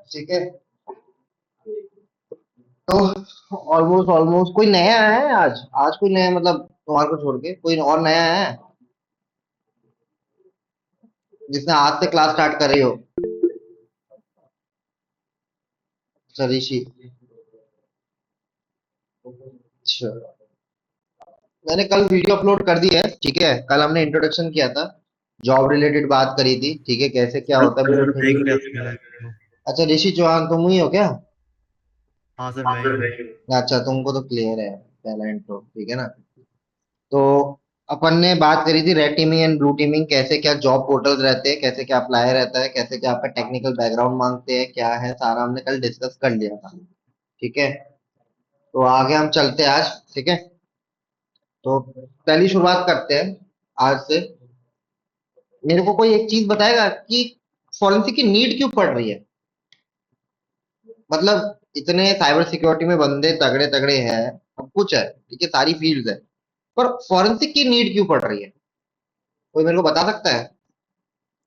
ठीक है। तो ऑलमोस्ट ऑलमोस्ट कोई नया है आज? आज कोई नया मतलब तुम्हारे को छोड़ के कोई और नया है जिसने आज से क्लास स्टार्ट कर रही हो? अच्छा, ऋषि। अच्छा, मैंने कल वीडियो अपलोड कर दी है। ठीक है, कल हमने इंट्रोडक्शन किया था, जॉब रिलेटेड बात करी थी। ठीक है, कैसे क्या सर होता है सर ब्लूप्रिंट। देख लिया था मैंने वीडियो। अच्छा, ऋषि चौहान तुम ही हो क्या? हाँ सर, मैं ही हूँ। अच्छा, तुमको तो क्लियर है पहला इंट्रो। ठीक है ना? तो अपन ने बात करी थी red teeming and blue teeming, कैसे क्या जॉब पोर्टल्स रहते हैं, कैसे क्या अप्लाई रहता है, कैसे क्या आपका टेक्निकल बैकग्राउंड मांगते हैं, क्या है सारा हमने कल डिस्कस कर लिया था। ठीक है, तो आगे हम चलते हैं आज। ठीक है, तो पहली शुरुआत करते हैं आज से। मेरे को कोई एक चीज बताएगा कि फॉरेंसिक की नीड क्यों पड़ रही है? मतलब इतने साइबर सिक्योरिटी में बंदे तगड़े तगड़े हैं, सब कुछ है, ठीक है, सारी फील्ड्स है, पर फॉरेंसिक की नीड क्यों पड़ रही है? कोई मेरे को बता सकता है?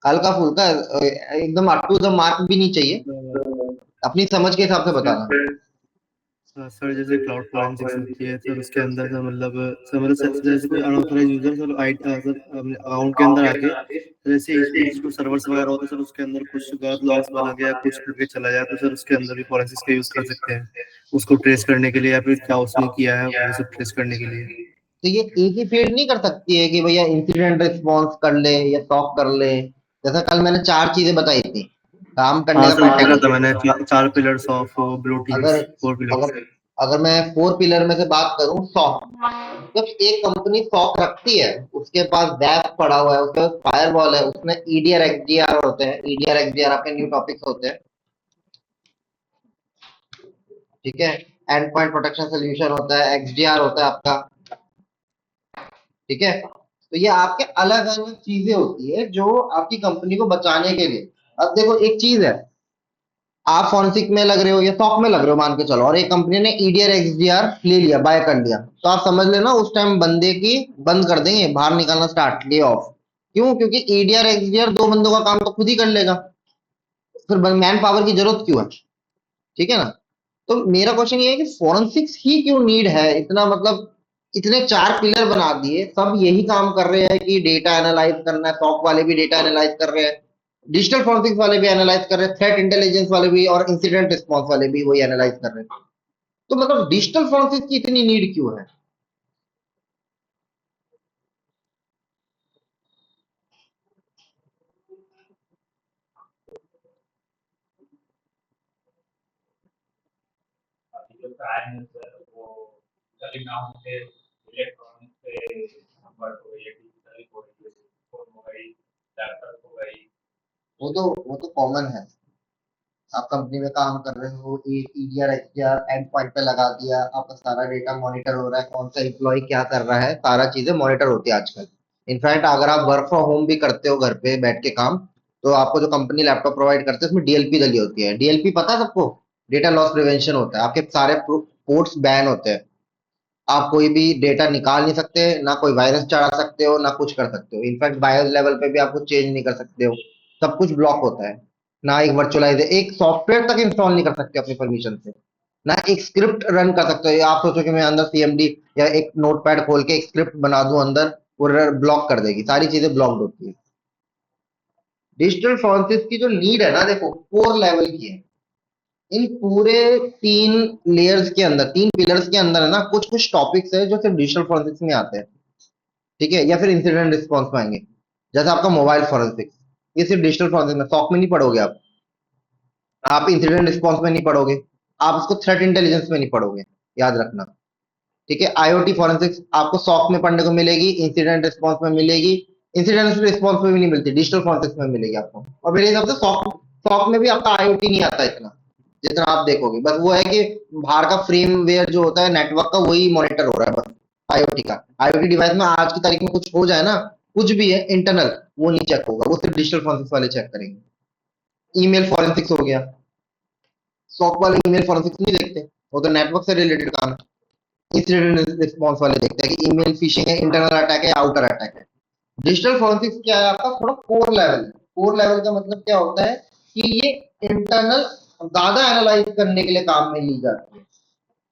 हल्का फुल्का, एकदम अप टू द मार्क भी नहीं चाहिए, अपनी समझ के हिसाब से सर बताना। सर जैसे क्लाउड फोरेंसिक्स होती है सर, उसके अंदर सर सर जैसे कोई अनऑथराइज यूजर सर सर अपने अकाउंट के अंदर आके जैसे इस जो सर्वर्स वगैरह होते हैं सर, उसके अंदर कुछ गलत लॉग्स बना गया, कुछ करके चला जाए, तो सर उसके अंदर भी फोरेंसिक्स का यूज कर सकते हैं उसको ट्रेस करने के लिए, या फिर क्या उसने किया है वो सब ट्रेस करने के लिए। तो ये एक ही फील्ड नहीं कर सकती है कि भैया इंसिडेंट रिस्पॉन्स कर ले या टॉक कर ले? जैसा कल मैंने चार चीजें बताई थी काम करने हाँ का सर, देखा था पैटर्न। मैंने चार पिलर्स ऑफ ब्लू अगर टीम्स, 4 पिलर्स। अगर अगर मैं फोर पिलर में से बात करूं, सॉक। जब एक कंपनी सॉक रखती है, उसके पास डैप पड़ा हुआ है, उसके पास फायरवॉल है, उसमें ईडीआर एक्सडीआर होते हैं। ईडीआर एक्सडीआर आपके न्यू टॉपिक्स होते हैं। ठीक है, एंड पॉइंट प्रोटेक्शन सोल्यूशन होता है, एक्सडीआर होता है आपका। ठीक है, तो ये आपके अलग अलग चीजें होती है जो आपकी कंपनी को बचाने के लिए। अब देखो एक चीज है, आप फॉरेंसिक में लग रहे हो या सॉक में लग रहे हो मान के चलो, और एक कंपनी ने ईडीआर एक्सडीआर ले लिया, बाय कर लिया, तो आप समझ लेना उस टाइम बंदे की बंद कर देंगे, बाहर निकालना स्टार्ट, ले ऑफ। क्यों? क्योंकि ईडीआर एक्सडीआर दो बंदों का काम तो खुद ही कर लेगा, फिर मैन पावर की जरूरत क्यों है? ठीक है ना? तो मेरा क्वेश्चन ये है कि फोरेंसिक्स ही क्यों नीड है इतना, मतलब इतने चार पिलर बना दिए, सब यही काम कर रहे हैं कि डेटा एनालाइज करना है, सॉक वाले भी डेटा एनालाइज कर रहे हैं, डिजिटल फोरेंसिक्स वाले भी एनालाइज कर रहे हैं, थ्रेट इंटेलिजेंस वाले भी और इंसिडेंट रिस्पॉन्स वाले भी वही एनालाइज कर रहे हैं। तो मतलब डिजिटल फोरेंसिक्स की इतनी नीड क्यों है? वो तो कॉमन है। आप कंपनी में काम कर रहे हो, एक ईडीआर एक्सडीआर एंड पॉइंट पे लगा दिया, आपका सारा डेटा मॉनिटर हो रहा है, कौन सा एम्प्लॉय क्या कर रहा है, सारा चीजें मॉनिटर होती है आजकल। इनफैक्ट अगर आप वर्क फ्रॉम होम भी करते हो घर पे बैठ के काम, तो आपको जो कंपनी लैपटॉप प्रोवाइड करते है उसमें डीएलपी लगी होती है। डीएलपी पता है सबको? डेटा लॉस प्रिवेंशन होता है, आपके सारे पोर्ट्स बैन होते हैं, आप कोई भी डेटा निकाल नहीं सकते, ना कोई वायरस चढ़ा सकते हो, ना कुछ कर सकते हो। इनफैक्ट बायोस लेवल पे भी आप कुछ चेंज नहीं कर सकते हो, सब कुछ ब्लॉक होता है। ना एक वर्चुअलाइज एक सॉफ्टवेयर तक इंस्टॉल नहीं कर सकते अपनी परमिशन से, ना एक स्क्रिप्ट रन कर सकते हो। आप सोचो कि मैं अंदर सीएमडी या एक नोटपैड खोल के एक स्क्रिप्ट बना दूं अंदर, वो ब्लॉक कर देगी, सारी चीजें ब्लॉक्ड होती है। डिजिटल फॉरेंसिक्स की जो नीड है ना, देखो फोर लेवल की है। इन पूरे तीन लेयर्स के अंदर, तीन पिलर्स के अंदर है ना, कुछ कुछ टॉपिक्स है जो सिर्फ डिजिटल फॉरेंसिक्स में आते हैं। ठीक है, या फिर इंसिडेंट रिस्पॉन्स में आएंगे। जैसे आपका मोबाइल फॉरेंसिक्स, ये सिर्फ डिजिटल फॉरेंसिक्स में, सॉक में नहीं पढ़ोगे आप इंसिडेंट रिस्पॉन्स में नहीं पढ़ोगे, आप उसको थ्रेट इंटेलिजेंस में नहीं पढ़ोगे, याद रखना। ठीक है, आईओटी फॉरेंसिक्स आपको सॉक में पढ़ने को मिलेगी, इंसिडेंट रिस्पॉन्स में मिलेगी, इंसिडेंट रिस्पॉन्स में भी नहीं मिलती, डिजिटल फॉरेंसिक्स में मिलेगी आपको। और मेरे हिसाब से सॉक सॉक में भी आपका आईओटी नहीं आता इतना जितना आप देखोगे, बस वो है कि बाहर का फ्रेमवेयर जो होता है नेटवर्क का, वही मॉनिटर हो रहा है बस। आईओटी का, आईओटी डिवाइस में आज की तारीख में कुछ हो जाए ना, कुछ भी है इंटरनल, वो नहीं चेक होगा, वो सिर्फ डिजिटल फॉरेंसिक्स वाले चेक करेंगे। ईमेल फॉरेंसिक्स हो गया, सॉक वाले ईमेल फॉरेंसिक्स नहीं देखते, वो तो नेटवर्क से रिलेटेड काम है। इंसिडेंट रिस्पॉन्स वाले देखते हैं कि ईमेल फिशिंग है, इंटरनल अटैक है, आउटर अटैक है। डिजिटल फॉरेंसिक्स क्या है आपका, थोड़ा कोर लेवल। कोर लेवल का मतलब क्या होता है कि ये इंटरनल ज्यादा एनालाइज करने के लिए काम में ली जाती है।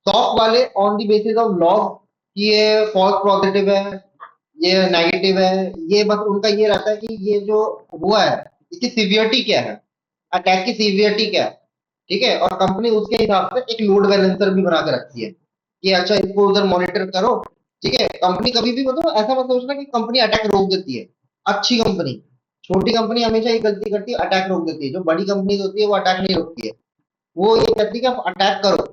टॉप वाले on the basis of log कि ये फॉल्स पॉजिटिव है, ये नेगेटिव है, ये बस उनका ये रहता है कि ये जो हुआ है इसकी सीवियरिटी क्या है, अटैक की सीवियरिटी क्या है। ठीक है, और कंपनी उसके हिसाब से एक लोड बैलेंसर भी बना के रखती है कि अच्छा इसको उधर मॉनिटर करो। ठीक है, कंपनी कभी भी मतलब ऐसा मत सोचना कि कंपनी अटैक रोक देती है। अच्छी कंपनी, छोटी कंपनी हमेशा ये गलती करती है, अटैक रोक देती है। जो बड़ी कंपनी होती है वो अटैक नहीं रोकती है, वो ये कहती है कि आप अटैक करो,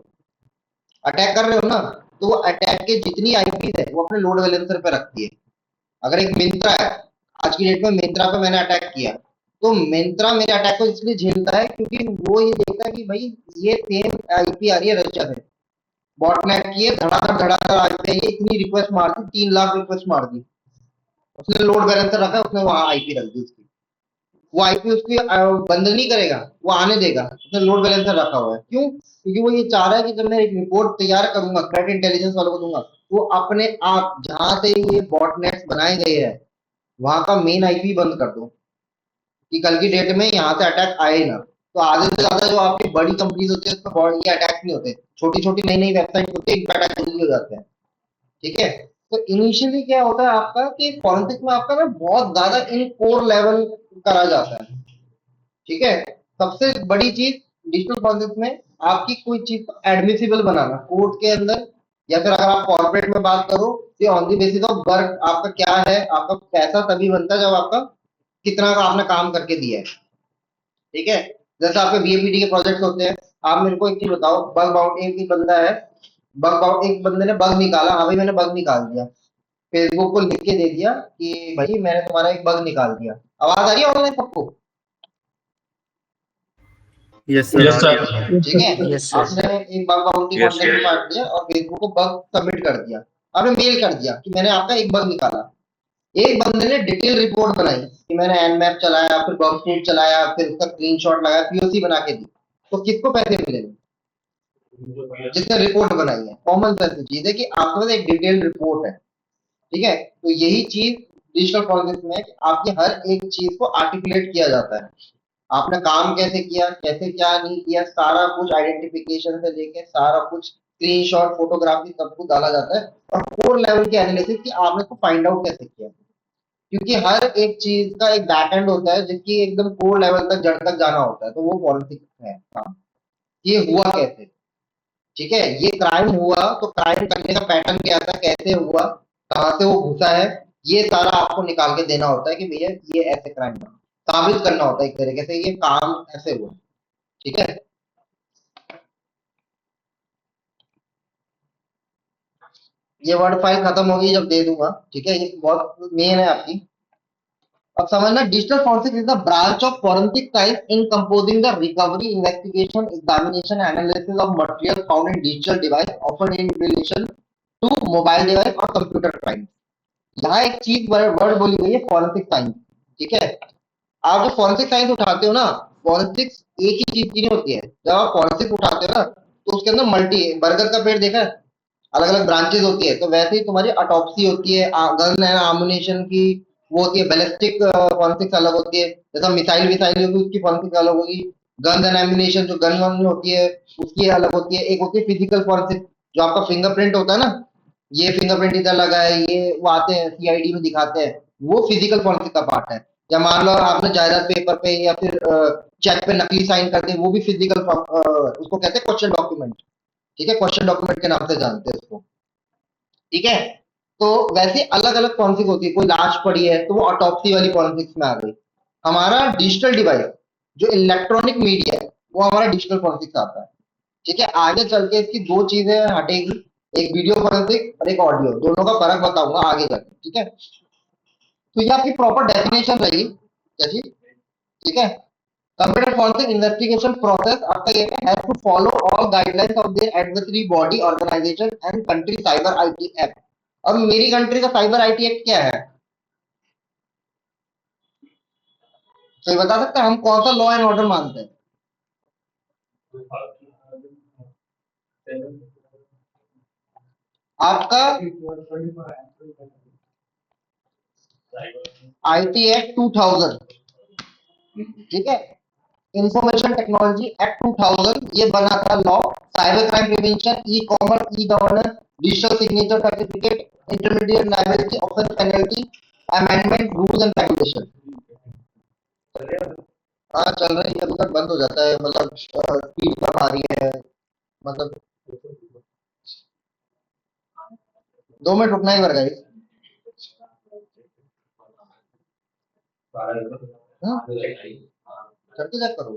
अटैक कर रहे हो ना, तो वो अटैक के जितनी आईपी है वो अपने लोड बैलेंसर पे रखती है। अगर एक मिंत्रा है, आज की डेट में मिंत्रा पे मैंने अटैक किया, तो मिंत्रा मेरे अटैक को इसलिए झेलता है क्योंकि वो ये देखता है कि भाई ये सेम आईपी आ रही है रशिया से, बॉटनेट की है, धड़ाधड़ धड़ाधड़ आईपी आई है, इतनी रिक्वेस्ट मार दी, 3 लाख रिक्वेस्ट मार दी। उसने लोड बैलेंसर रखा है, उसने वहां आईपी रख दी उसकी। वो आईपी उसकी बंद नहीं करेगा, वो आने देगा, उसने लोड बैलेंसर रखा हुआ है। क्यों? क्योंकि वो ये चाह रहा है कि जब मैं एक रिपोर्ट तैयार करूंगा, थ्रेट इंटेलिजेंस वालों को दूंगा, वो अपने आप जहां से ये बॉटनेट्स बनाए गए हैं वहां का मेन आईपी बंद कर दो, कि कल की डेट में यहाँ से अटैक आए ना। तो आधे से ज्यादा जो आपकी बड़ी कंपनीज होती है उसमें ये अटैक नहीं होते, छोटी छोटी नई नई वेबसाइट होती है, इनका अटैक जल्दी हो जाते हैं। ठीक है, तो इनिशियली क्या होता है आपका कि फॉरेंसिक में आपका ना बहुत ज्यादा इन कोर लेवल करा जाता है। ठीक है, सबसे बड़ी चीज डिजिटल फॉरेंसिक में आपकी कोई चीज को एडमिसिबल बनाना कोर्ट के अंदर, या फिर अगर आप कॉर्पोरेट में बात करो तो on the basis of work आपका क्या है, आपका पैसा तभी बनता है जब आपका कितना का आपने काम करके दिया है। ठीक है, जैसे आपके बीएपीटी के प्रोजेक्ट होते हैं, आप मेरे को एक चीज बताओ, बग बाउंटी एक ही बंदा है, बग बाउंटी एक बंदे ने बग निकाला, हाँ भाई मैंने बग निकाल दिया, फेसबुक को लिख के दे दिया कि भाई मैंने तुम्हारा एक बग निकाल दिया। आवाज आ रही है ऑनलाइन सबको? यस सर, यस आ रही है सर। आवाज। ठीक है, यस सर। आपने एक बग बाउंटी यस कॉन्टेक्ट में काट दिया और फेसबुक को बग सबमिट कर दिया, आपने मेल कर दिया कि मैंने आपका एक बग निकाला। एक बंदे ने डिटेल रिपोर्ट बनाई कि मैंने एनमैप चलाया, फिर बगस्ट्रीट चलाया, फिर उसका स्क्रीनशॉट लगाया, पीओसी बना के दी, तो किसको पैसे मिलेंगे? जिसने रिपोर्ट बनाई है। कॉमन सेंस चीज है कि आपके पास एक डिटेल्ड रिपोर्ट है। ठीक है, तो यही चीज डिजिटल फॉरेंसिक्स में है कि आपकी हर एक चीज को आर्टिकुलेट किया जाता है, आपने काम कैसे किया, कैसे क्या नहीं किया, सारा कुछ आइडेंटिफिकेशन से लेके सारा कुछ स्क्रीनशॉट, फोटोग्राफी सब कुछ डाला जाता है। और कोर लेवल की एनालिसिस कि आपने इसको फाइंड आउट कैसे किया, क्योंकि हर एक चीज का एक बैक एंड होता है जिसकी एकदम कोर लेवल तक जड़ तक जाना होता है, तो वो फॉरेंसिक है काम। ये हुआ कैसे? ठीक है, ये क्राइम हुआ तो क्राइम करने का पैटर्न क्या था, कैसे हुआ, कहाँ से वो घुसा है, ये सारा आपको निकाल के देना होता है कि भैया ये ऐसे क्राइम है, साबित करना होता है एक तरीके से ये काम ऐसे हुआ। ठीक है, ये वर्ड फाइल खत्म होगी जब दे दूंगा। ठीक है, ये बहुत मेन है आपकी। अब समझना, digital forensic is the branch of forensic science in composing the recovery, investigation, examination, analysis of material found in digital device often in relation to mobile device और कंप्यूटर क्राइम। यहाँ एक चीज वर्ड बोली गई है, फॉरेंसिक साइंस। ठीक है, आप जो फॉरेंसिक साइंस उठाते हो ना, फॉरेंसिक्स एक ही चीज की नहीं होती है। जब आप फॉरेंसिक उठाते हो ना तो उसके अंदर मल्टी, बरगद का पेड़ देखा है, अलग अलग ब्रांचेस होती है, तो वैसे ही तुम्हारी अटॉप्सी होती है, गन एंड आमुनेशन की वो होती है, बैलिस्टिक फॉरेंसिक्स अलग होती है, जैसा मिसाइल विसाइल होगी उसकी फॉरेंसिक्स अलग होगी, गन एंड एम्यूनेशन जो गन वन होती है उसकी अलग होती है। एक होती है फिजिकल फॉरेंसिक, जो आपका फिंगरप्रिंट होता है ना, ये फिंगरप्रिंट इधर लगा है, ये वो आते हैं सीआईडी में दिखाते हैं, वो फिजिकल फॉरेंसिक का पार्ट है। या मान लो आपने जायदाद पेपर पे या फिर चेक पे नकली साइन कर दिए, वो भी फिजिकल, उसको कहते हैं क्वेश्चन डॉक्यूमेंट। ठीक है, क्वेश्चन डॉक्यूमेंट के नाम से जानते हैं उसको। ठीक है, तो वैसे अलग अलग फॉरेंसिक होती है, कोई लाश पड़ी है तो वो ऑटोप्सी वाली फॉरेंसिक्स में आ गई। हमारा डिजिटल डिवाइस जो इलेक्ट्रॉनिक मीडिया है वो हमारा डिजिटल फॉरेंसिक्स आता है। ठीक है, आगे चल के इसकी दो चीजें हटेगी, एक वीडियो फॉरेंसिक और एक ऑडियो, दोनों का फर्क बताऊंगा आगे जाके। ठीक है, तो ये आपकी प्रॉपर डेफिनेशन रही जैसी। ठीक है, कंप्यूटर फॉरेंसिक इन्वेस्टिगेशन प्रोसेस आपका ये है to follow all guidelines of their adversary body organisation and country cyber IT act. अब मेरी कंट्री का साइबर आईटी एक्ट क्या है, तो ये बता सकते हैं हम कौन सा लॉ एंड ऑर्डर मानते हैं? आपका आईटी एक्ट 2000, ठीक है, इंफॉर्मेशन टेक्नोलॉजी एक्ट 2000, ये बना था law. Cyber crime prevention, e commerce, e governance, digital signature certificate, intermediate liability offence penalty, amendment, rules and regulation. हाँ चल रही है, मतलब बंद हो जाता है, मतलब स्पीड कम आ रही है, मतलब 2 मिनट रुकना ही पड़ेगा। करके चेक करो।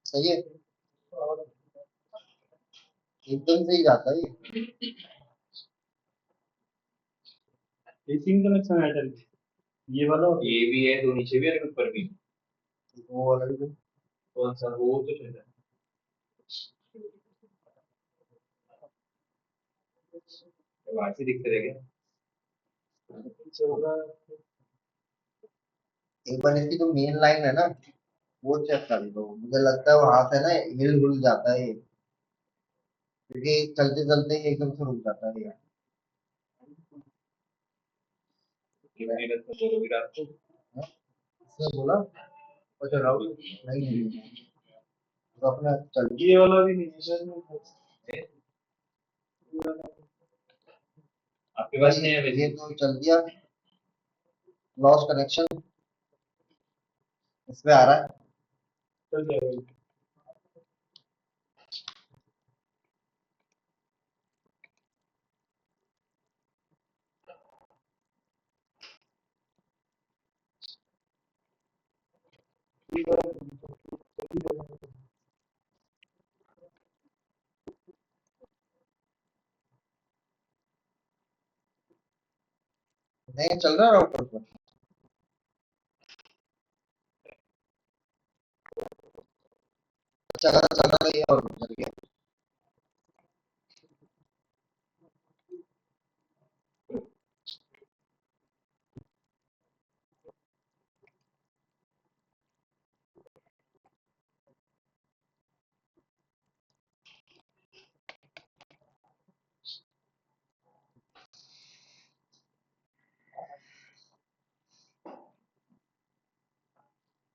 सही है, एकदम से ही जाता है ये। तीन कनेक्शन है सर, ये वाला ये भी है, दो नीचे भी है और ऊपर भी। वो वाला भी कौन सा वो तो चल रहा है। वहां से दिखते रहेगा चल रहा है। एक बार इसकी जो मेन लाइन है ना, वो चेक कर लो, मुझे लगता है वहां से ना हिल हुल जाता है ये, क्योंकि चलते चलते ही एकदम से रुक जाता है ये। कितने तक तो भी रात को हाँ, इसने बोला अच्छा राहुल, नहीं नहीं नहीं, तो अपना चल। ये वाला भी नहीं है सर, आपके पास नहीं है ये वैसे। तो चल दिया, लॉस कनेक्शन इस पे आ रहा है। चल जाएगा। नहीं चल रहा राउटर पर, चल रहा है और चल गया।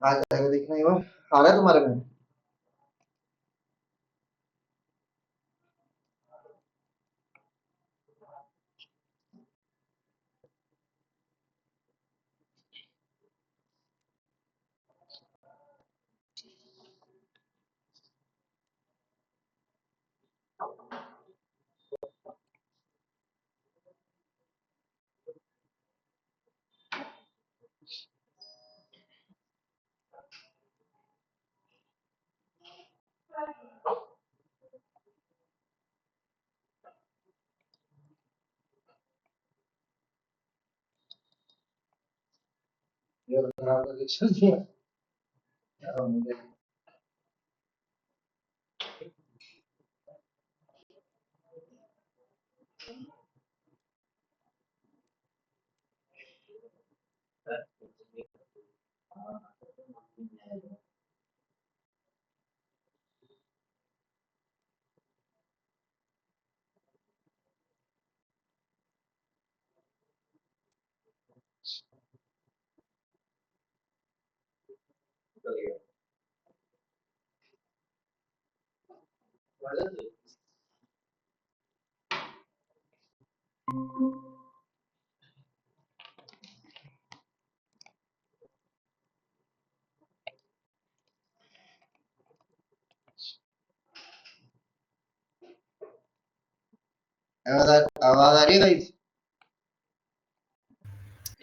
आ जाएगा, देखना ही वो आ रहा है तुम्हारे में। ये खराब करके चल दिया। मुझे आवाज आ रही है गाइस?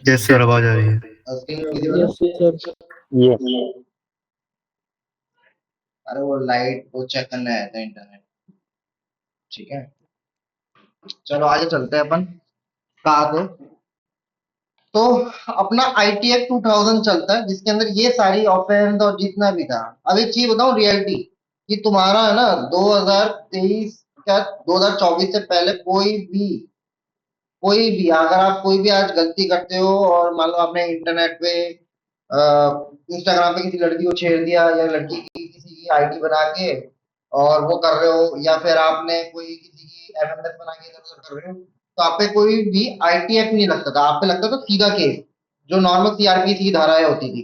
यस सर, आवाज आ रही है। स्क्रीन विजिबल है? Yes sir. यस। अरे वो लाइट वो चेक करने आया था इंटरनेट, ठीक है। चलो आगे चलते हैं अपन, कहाँ थे? तो अपना आईटी एक्ट 2000 चलता है जिसके अंदर ये सारी ऑफेंस और जितना भी था। अब एक चीज बताऊं रियलिटी कि तुम्हारा है ना 2023 क्या 2024 से पहले कोई भी अगर आप कोई भी आज गलती करते हो और मान लो आपने इंटरनेट पे इंस्टाग्राम पे किसी लड़की को छेड़ दिया या लड़की की किसी की आईडी बना के और वो कर रहे हो या फिर आपने कोई किसी की एमएमएस बना के इधर उधर कर रहे हो तो आप पे कोई भी आईटी एक्ट नहीं लगता था। आप पे लगता था सीधा केस, जो नॉर्मल सीआरपीसी की धाराएं होती थी,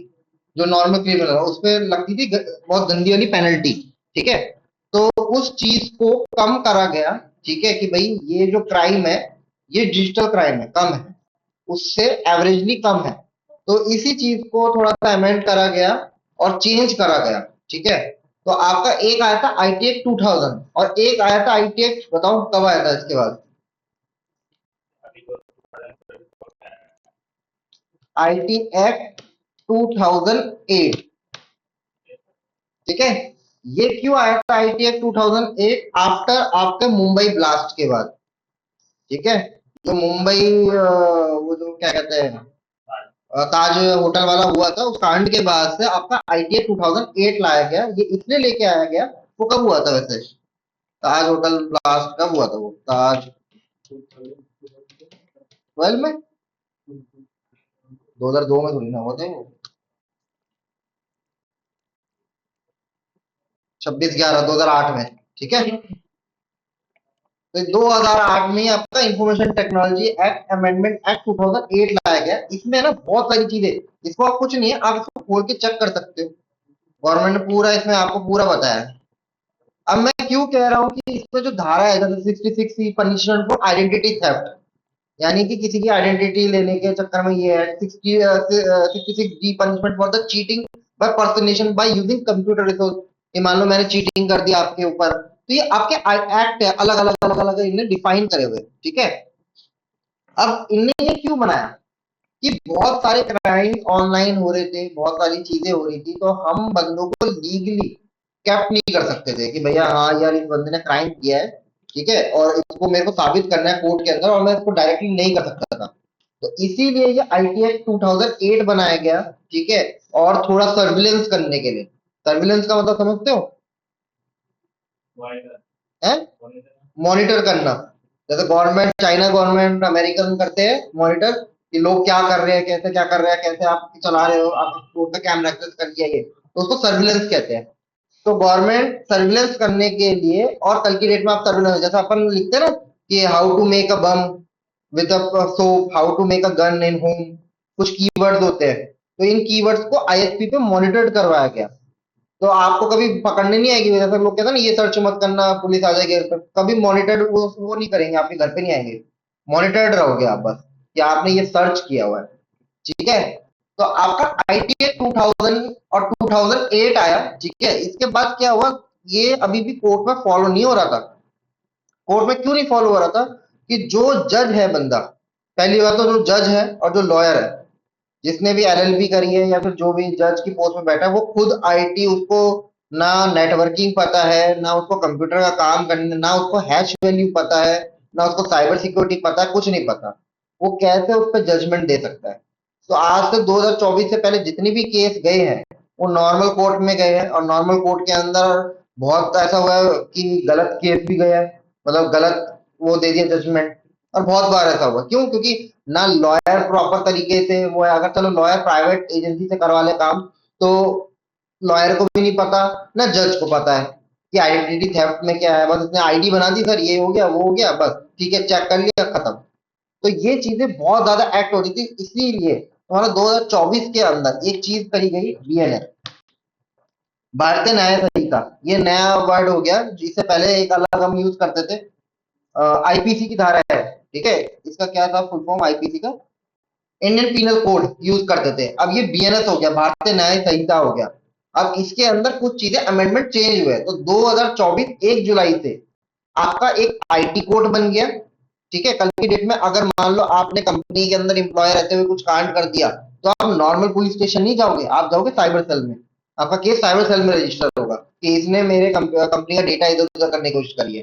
जो नॉर्मल क्रिमिनल उस पे लगती थी बहुत गंदी वाली पेनल्टी। ठीक है, तो उस चीज को कम करा गया। ठीक है कि भाई ये जो क्राइम है ये डिजिटल क्राइम है, कम है, उससे एवरेजली कम है। तो इसी चीज को थोड़ा सा अमेंड करा गया और चेंज करा गया। ठीक है, तो आपका एक आया था आईटी एक्ट 2000 और एक आया था आईटी एक्ट, बताओ कब आया था इसके बाद? IT act 2008। ठीक है, ये क्यों आया था आईटी एक्ट 2008? आफ्टर आपके मुंबई ब्लास्ट के बाद। ठीक है, जो मुंबई वो जो क्या कहते हैं ताज होटल वाला हुआ था, उस कांड के बाद से आपका आईटीए 2008 लाया गया। ये इसलिए लेके आया गया, वो कब हुआ था वैसे? ताज होटल ब्लास्ट कब हुआ था? वो ताज 12 में, 2002 में थोड़ी ना हुआ था वो, 26/11/2008 में। ठीक है, तो 2008 में ही आपका information technology act amendment act 2008 लाया गया। इसमें ना बहुत सारी चीजें, इसको आप कुछ नहीं है, आप इसको खोल के चेक कर सकते हो। गवर्नमेंट ने पूरा इसमें आपको पूरा बताया है। अब मैं क्यों कह रहा हूँ कि इसमें जो धारा है जैसे 66 पनिशमेंट फॉर आइडेंटिटी थेफ्ट, यानी कि किसी की आइडेंटिटी लेने के चक्कर में ये है। 66 punishment for the cheating by personation by using computer resource, कि मान लो मैंने चीटिंग कर दिया आपके ऊपर, तो ये आपके एक्ट है, अलग अलग अलग अलग इन्हें डिफाइन करे हुए। ठीक है, अब इनने ये क्यों बनाया कि बहुत सारे क्राइम ऑनलाइन हो रहे थे, बहुत सारी चीजें हो रही थी, तो हम बंदों को लीगली कैप्ट नहीं कर सकते थे कि भैया हाँ यार इस बंदे ने क्राइम किया है। ठीक है, और इसको मेरे को साबित करना है कोर्ट के अंदर और मैं इसको डायरेक्टली नहीं कर सकता था। तो इसीलिए ये आईटी एक्ट 2008 बनाया गया। ठीक है, और थोड़ा सर्विलेंस करने के लिए। सर्विलेंस का मतलब समझते हो? है मॉनिटर करना, जैसे गवर्नमेंट, चाइना गवर्नमेंट, अमेरिकन करते हैं मॉनिटर कि लोग क्या कर रहे हैं, कैसे क्या कर रहे हैं, कैसे आप चला रहे हो, आप पे कैमरा एक्सेस कर लिया, ये तो उसको सर्विलेंस कहते हैं। तो गवर्नमेंट सर्विलेंस करने के लिए, और कल की डेट में आप सर्विलेंस जैसा अपन लिखते हैं ना कि how to make a bomb with a soap, how to make a gun in home, कुछ कीवर्ड्स होते हैं, तो इन कीवर्ड्स को आईएसपी पे मॉनिटर करवाया गया। तो आपको कभी पकड़ने नहीं आएगी, जैसे लोग कहते हैं ना ये सर्च मत करना पुलिस आ जाएगी घर पे, कभी मॉनिटर्ड वो नहीं करेंगे, आपके घर पे नहीं आएंगे। मॉनिटर्ड रहोगे आप बस कि आपने ये सर्च किया हुआ है। ठीक है, तो आपका आईटीए 2000 और 2008 आया। ठीक है, इसके बाद क्या हुआ, ये अभी भी कोर्ट में फॉलो नहीं हो रहा था। कोर्ट में क्यों नहीं फॉलो हो रहा था? कि जो जज है बंदा, पहली बात तो जो जज है और जो लॉयर है, जिसने भी एलएलबी करी है या फिर जो भी जज की पोस्ट में बैठा है, वो खुद आईटी, उसको ना नेटवर्किंग पता है, ना उसको कंप्यूटर का काम करने, ना उसको हैश वैल्यू पता है, ना उसको साइबर सिक्योरिटी पता है, कुछ नहीं पता। वो कैसे उस पर जजमेंट दे सकता है? तो आज से 2024 से पहले जितनी भी केस गए हैं वो नॉर्मल कोर्ट में गए हैं, और नॉर्मल कोर्ट के अंदर बहुत ऐसा हुआ है कि गलत केस भी गया है, मतलब गलत वो दे दिया जजमेंट। और बहुत बार ऐसा हुआ, क्यों? क्योंकि ना लॉयर प्रॉपर तरीके से वो है, अगर चलो लॉयर प्राइवेट एजेंसी से करवा ले काम, तो लॉयर को भी नहीं पता, ना जज को पता है कि आइडेंटिटी थेफ्ट में क्या है। बस उसने आईडी बना दी, सर ये हो गया वो हो गया, बस ठीक है चेक कर लिया खत्म। तो ये चीजें बहुत ज्यादा एक्ट हो रही थी, इसीलिए हमारा 2024 के अंदर एक चीज करी गई, बीएनएस, भारतीय न्याय संहिता। ये नया वर्ड हो गया, जिससे पहले एक अलग हम यूज करते थे, आईपीसी की धारा है। ठीक है, इसका क्या था फुल फॉर्म आईपीसी का? इंडियन पीनल कोड यूज करते थे। अब ये बीएनएस हो गया, भारतीय न्याय संहिता हो गया। अब इसके अंदर कुछ चीजें अमेंडमेंट चेंज हुए, तो 2024 1 जुलाई से आपका एक आईटी कोड बन गया। ठीक है, कल की डेट में अगर मान लो आपने कंपनी के अंदर एम्प्लॉय रहते हुए कुछ कांड कर दिया, तो आप नॉर्मल पुलिस स्टेशन नहीं जाओगे, आप जाओगे साइबर सेल में। आपका केस साइबर सेल में रजिस्टर होगा कि इसने मेरे कंपनी का डेटा इधर उधर करने की कोशिश करी है।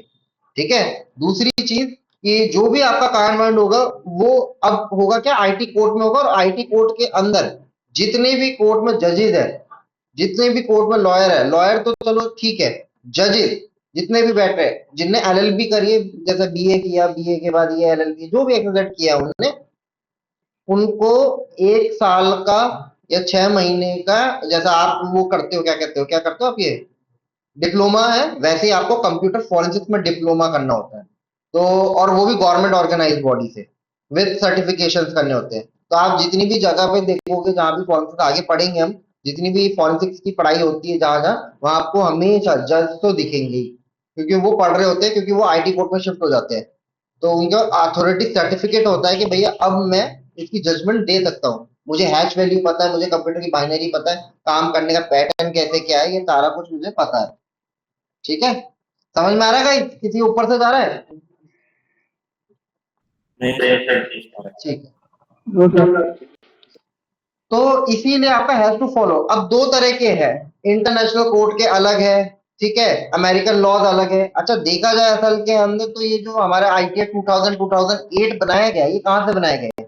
ठीक है, दूसरी चीज, कि जो भी आपका कांड होगा वो अब होगा क्या, आईटी कोर्ट में होगा, और आईटी कोर्ट के अंदर जितने भी कोर्ट में जजेस है, जितने भी कोर्ट में लॉयर है, लॉयर तो चलो ठीक है, जजेस जितने भी बैठ रहे हैं, जिनने एलएलबी करी है, जैसे बीए किया, बीए के बाद ये एलएलबी जो भी एक्सर्साइज किया उन्होंने, उनको 1 साल का या 6 महीने का, जैसा आप वो करते हो, क्या कहते हो, क्या करते हो आप, ये डिप्लोमा है, वैसे ही आपको कंप्यूटर फॉरेंसिक्स में डिप्लोमा करना होता है। तो और वो भी गवर्नमेंट ऑर्गेनाइज बॉडी से विद सर्टिफिकेशंस करने होते हैं। तो आप जितनी भी जगह पे देखोगे जहां भी फॉरेंसिक्स आगे पढ़ेंगे हम, जितनी भी फॉरेंसिक्स की पढ़ाई होती है जहां जहां, वहां आपको हमेशा जज तो दिखेंगे ही, क्योंकि वो पढ़ रहे होते हैं, क्योंकि वो आईटी कोर्ट में शिफ्ट हो जाते हैं। तो उनका अथॉरिटी सर्टिफिकेट होता है कि भैया अब मैं इसकी जजमेंट दे सकता हूँ, मुझे हैश वैल्यू पता है, मुझे कंप्यूटर की बाइनरी पता है, काम करने का पैटर्न कैसे क्या है, ये सारा कुछ मुझे पता है। ठीक है, समझ में आ रहा है गाइस, किसी ऊपर से जा रहा है? नहीं सर। ठीक है, तो इसीलिए आपका हैज टू फॉलो। अब दो तरह के हैं, इंटरनेशनल कोर्ट के अलग है, ठीक है, अमेरिकन लॉज अलग है। अच्छा देखा जाए असल के अंदर तो ये जो हमारा आईटीए 2000 2008 बनाया गया, ये कहाँ से बनाया गया है?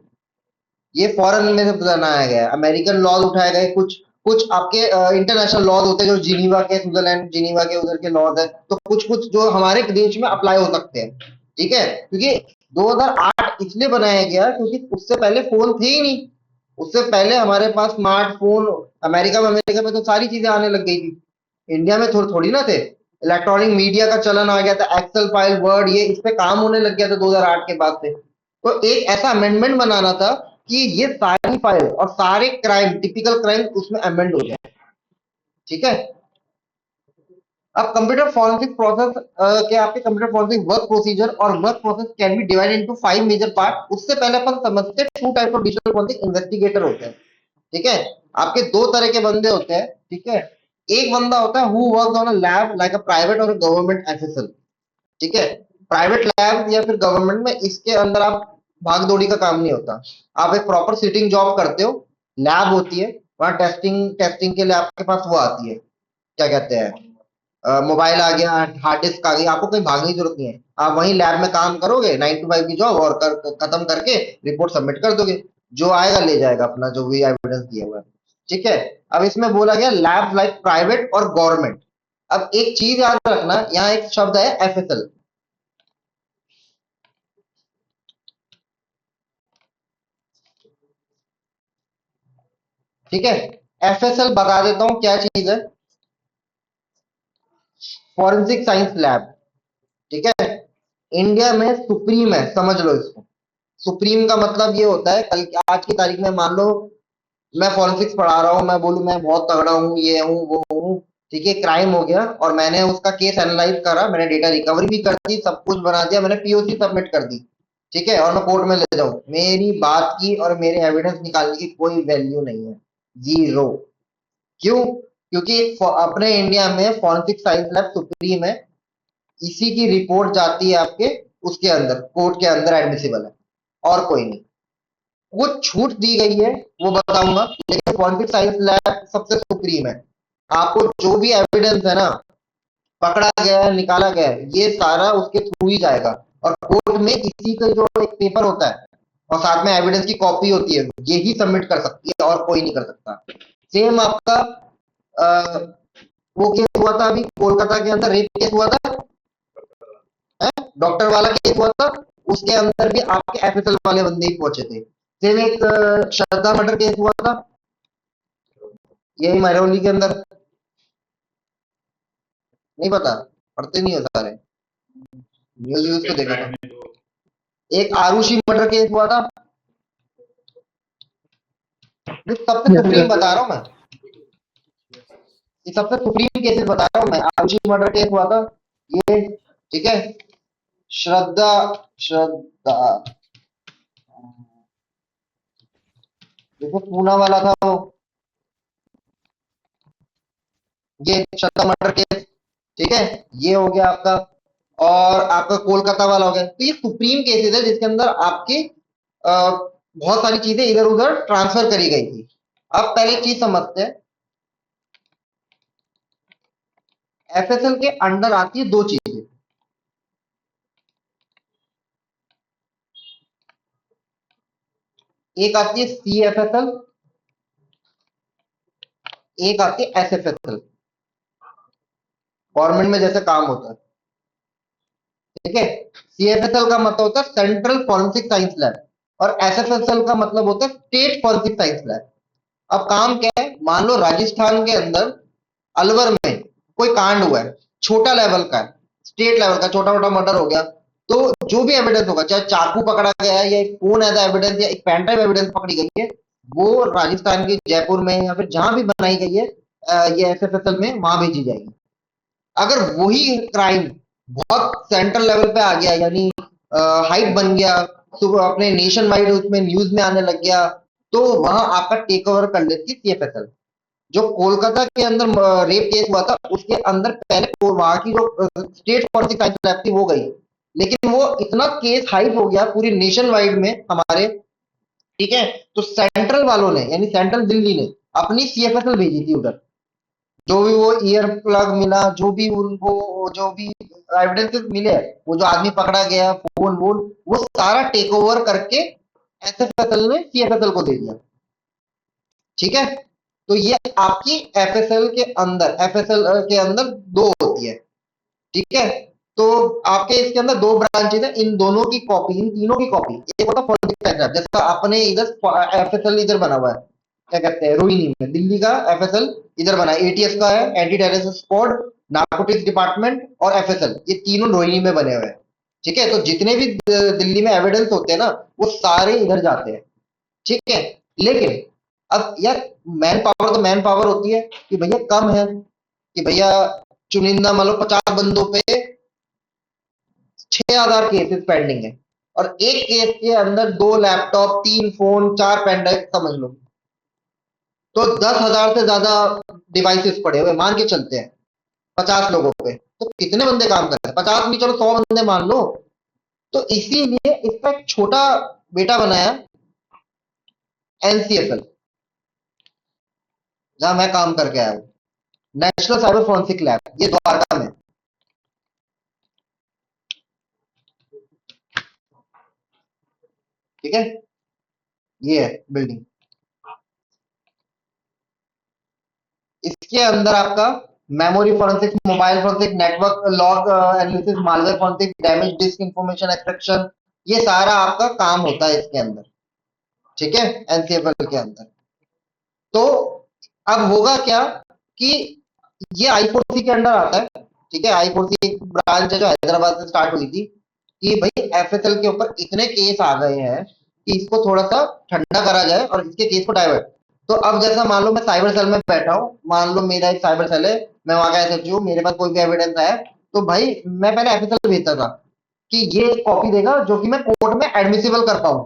ये फॉरेन में से बनाया गया है, अमेरिकन लॉज उठाए गए, कुछ कुछ आपके इंटरनेशनल लॉज होते हैं जो जिनीवा के, स्विट्जरलैंड जिनीवा के उधर के लॉज है, तो कुछ कुछ जो हमारे देश में अप्लाई हो सकते हैं। ठीक है, क्योंकि 2008 इसलिए बनाया गया क्योंकि उससे पहले फोन थे ही नहीं, उससे पहले हमारे पास स्मार्टफोन, अमेरिका में तो सारी चीजें आने लग गई थी, इंडिया में थोड़ी थोड़ी ना थे। इलेक्ट्रॉनिक मीडिया का चलन आ गया था, एक्सेल फाइल, वर्ड, ये इस पे काम होने लग गया था 2008 के बाद से। तो एक ऐसा अमेंडमेंट बनाना था कि ये सारी फाइल और सारे क्राइम, टिपिकल क्राइम उसमें अमेंड हो जाए। ठीक है, अब कंप्यूटर फॉरेंसिक प्रोसेस, क्या आपके कंप्यूटर फॉरेंसिक वर्क प्रोसीजर और work process can be divided into 5 major part. उससे पहले अपन समझते हैं two type of digital forensic investigator होते हैं। ठीक है, आपके दो तरह के बंदे होते हैं। ठीक है, एक बंदा होता है who works on a lab like a private और गवर्नमेंट एफएसएल। ठीक है, प्राइवेट लैब या फिर गवर्नमेंट में इसके अंदर आप भाग दौड़ी का काम नहीं होता, आप एक प्रॉपर सिटिंग जॉब करते हो, लैब होती है, वहां टेस्टिंग टेस्टिंग के लिए आपके पास वो आती है, क्या कहते हैं, मोबाइल आ गया, हार्ड डिस्क आ गई, आपको कहीं भागने की जरूरत नहीं है, आप वहीं लैब में काम करोगे 9 to 5 की जॉब, और खत्म करके रिपोर्ट सबमिट कर दोगे, जो आएगा ले जाएगा अपना जो भी एविडेंस दिया हुआ है। ठीक है, अब इसमें बोला गया लैब लाइक प्राइवेट और गवर्नमेंट। अब एक चीज याद रखना, यहाँ एक शब्द है एफएसएल। ठीक है, एफएसएल बता देता हूं क्या चीज है, फॉरेंसिक साइंस लैब। ठीक है, इंडिया में सुप्रीम है, समझ लो इसको। सुप्रीम का मतलब ये होता है, कल आज की तारीख में मान लो मैं फॉरेंसिक्स पढ़ा रहा हूं, मैं बोलूं मैं बहुत तगड़ा हूं, ये हूं वो हूं, ठीक है, क्राइम हो गया और मैंने उसका केस एनालाइज करा, मैंने डेटा रिकवरी भी कर दी, सब कुछ बना दिया, मैंने पीओसी सबमिट कर दी। ठीक है, और मैं कोर्ट में ले जाऊं, मेरी बात की और मेरे एविडेंस निकालने की कोई वैल्यू नहीं है, जीरो। क्यों? क्योंकि अपने इंडिया में फॉरेंसिक साइंस लैब सुप्रीम है, इसी की रिपोर्ट जाती है आपके उसके अंदर, कोर्ट के अंदर एडमिसिबल है, और कोई नहीं। वो छूट दी गई है वो बताऊंगा, लेकिन फॉरेंसिक साइंस लैब सबसे सुप्रीम है। आपको जो भी एविडेंस है ना, पकड़ा गया है, निकाला गया है, ये सारा उसके थ्रू ही जाएगा, और कोर्ट में इसी का जो एक पेपर होता है और साथ में एविडेंस की कॉपी होती है, ये ही सबमिट कर सकती है और कोई नहीं कर सकता। सेम आपका वो केस हुआ था अभी कोलकाता के अंदर, रेप केस हुआ था, डॉक्टर वाला केस हुआ था, उसके अंदर भी आपके एफएसएल वाले बंदे ही पहुंचे थे। सेम एक श्रद्धा मर्डर केस हुआ था, यही महरौली के अंदर, नहीं पता, पढ़ते नहीं हो सारे, न्यूज व्यूज पे देखा था। एक आरुषि मर्डर केस हुआ था, ये सबसे सुप्रीम बता रहा हूँ मैं, ये सबसे सुप्रीम केसेस बता रहा हूँ मैं। आरुषि मर्डर केस हुआ था ये, ठीक है, श्रद्धा श्रद्धा देखो पूना वाला था वो, ये श्रद्धा मर्डर केस। ठीक है, ये हो गया आपका, और आपका कोलकाता वाला हो गया। तो ये सुप्रीम केसेस है जिसके अंदर आपकी बहुत सारी चीजें इधर उधर ट्रांसफर करी गई थी। अब पहले चीज समझते हैं, एफएसएल के अंडर आती है दो चीजें, एक आती है CFSL, एक आती है SFSL। गवर्नमेंट में जैसे काम होता है, ठीक है। CFSL का मतलब होता है सेंट्रल फॉरेंसिक साइंस लैब, और SFSL का मतलब होता है स्टेट फॉरेंसिक साइंस लैब। अब काम क्या है, मान लो राजस्थान के अंदर अलवर में कोई कांड हुआ है, छोटा लेवल का है, स्टेट लेवल का छोटा मोटा मर्डर हो गया, तो जो भी एविडेंस होगा, चाहे चाकू पकड़ा गया है या एक फोन एज एविडेंस या एक पेन ड्राइव एविडेंस पकड़ी गई है, वो राजस्थान के जयपुर में या फिर जहां भी बनाई गई है ये SFSL में, वहां भेजी जाएगी। अगर वही क्राइम बहुत सेंट्रल लेवल पे आ गया, यानी हाइप बन गया, तो वो अपने नेशन वाइड उसमें न्यूज में आने लग गया, तो वहां आपका टेक ओवर कर लेती है CFSL। जो कोलकाता के अंदर रेप केस हुआ था, उसके अंदर पहले वहां की जो स्टेट फॉरेंसिक साइंस लैब थी वो गई, लेकिन वो इतना केस हाइप हो गया पूरी नेशन वाइड में हमारे, ठीक है। तो सेंट्रल वालों ने, यानी सेंट्रल दिल्ली ने अपनी CFSL भेजी थी उधर। जो भी वो ईयर प्लग मिला, जो भी उनको जो भी एविडेंसेस मिले, वो जो आदमी पकड़ा गया, फोन वोन, वो सारा टेक ओवर करके SFSL ने CFSL को दे दिया, ठीक है। तो ये आपकी FSL के अंदर, FSL के अंदर दो होती है, ठीक है। तो आपके इसके अंदर दो ब्रांचेज है, इन दोनों की कॉपी, इन तीनों की कॉपी, एक होता फॉरेंसिक साइंस लैब, जैसा अपने इधर FSL इधर बना हुआ है, क्या कहते हैं, रोहिणी में दिल्ली का FSL इधर बना है, ATS का है, anti terrorist squad, narcotics department और FSL, ये तीनों रोहिणी में बने हुए हैं, ठीक है। तो जितने भी दिल्ली में एविडेंस होते हैं ना, वो सारे इधर जाते हैं, ठीक है। लेकिन अब यार, मैन पावर तो मैन पावर होती है कि भैया कम है, कि भैया चुनिंदा मान लो 50 बंदों पे 6000 केसेस पेंडिंग है, और एक केस के अंदर 2 लैपटॉप, 3 फोन, 4 पेन ड्राइव, समझ लो, तो 10,000 से ज्यादा डिवाइसेस पड़े हुए मान के चलते हैं 50 लोगों पे, तो कितने बंदे काम कर रहे हैं, 50 नहीं, चलो 100 बंदे मान लो। तो इसीलिए इसका एक छोटा बेटा बनाया NCFL, जहां मैं काम करके आया हूं, नेशनल साइबर फॉरेंसिक लैब, ये द्वारका में, ठीक है। ये है बिल्डिंग, इसके अंदर आपका memory forensic, mobile forensic, network log analysis, malware forensic, damage disk information extraction, ये सारा आपका काम होता है इसके अंदर, ठीक है, NCFL के अंदर। तो अब होगा क्या कि ये I4C के अंडर आता है, ठीक है। I4C एक ब्रांच है जो हैदराबाद से स्टार्ट हुई थी, कि भाई FSL के ऊपर इतने केस आ गए हैं कि इसको थोड़ा सा ठंडा करा जाए और इसके केस को डाइवर्ट। तो अब जैसा मान लो मैं साइबर सेल में बैठा हूं, मान लो मेरा एक साइबर सेल है, मैं वहां का SHO, मेरे पास कोई भी एविडेंस है, तो भाई मैं पहले FSL भेजता था कि ये कॉपी देगा जो कि मैं कोर्ट में एडमिसिबल कर पाऊं,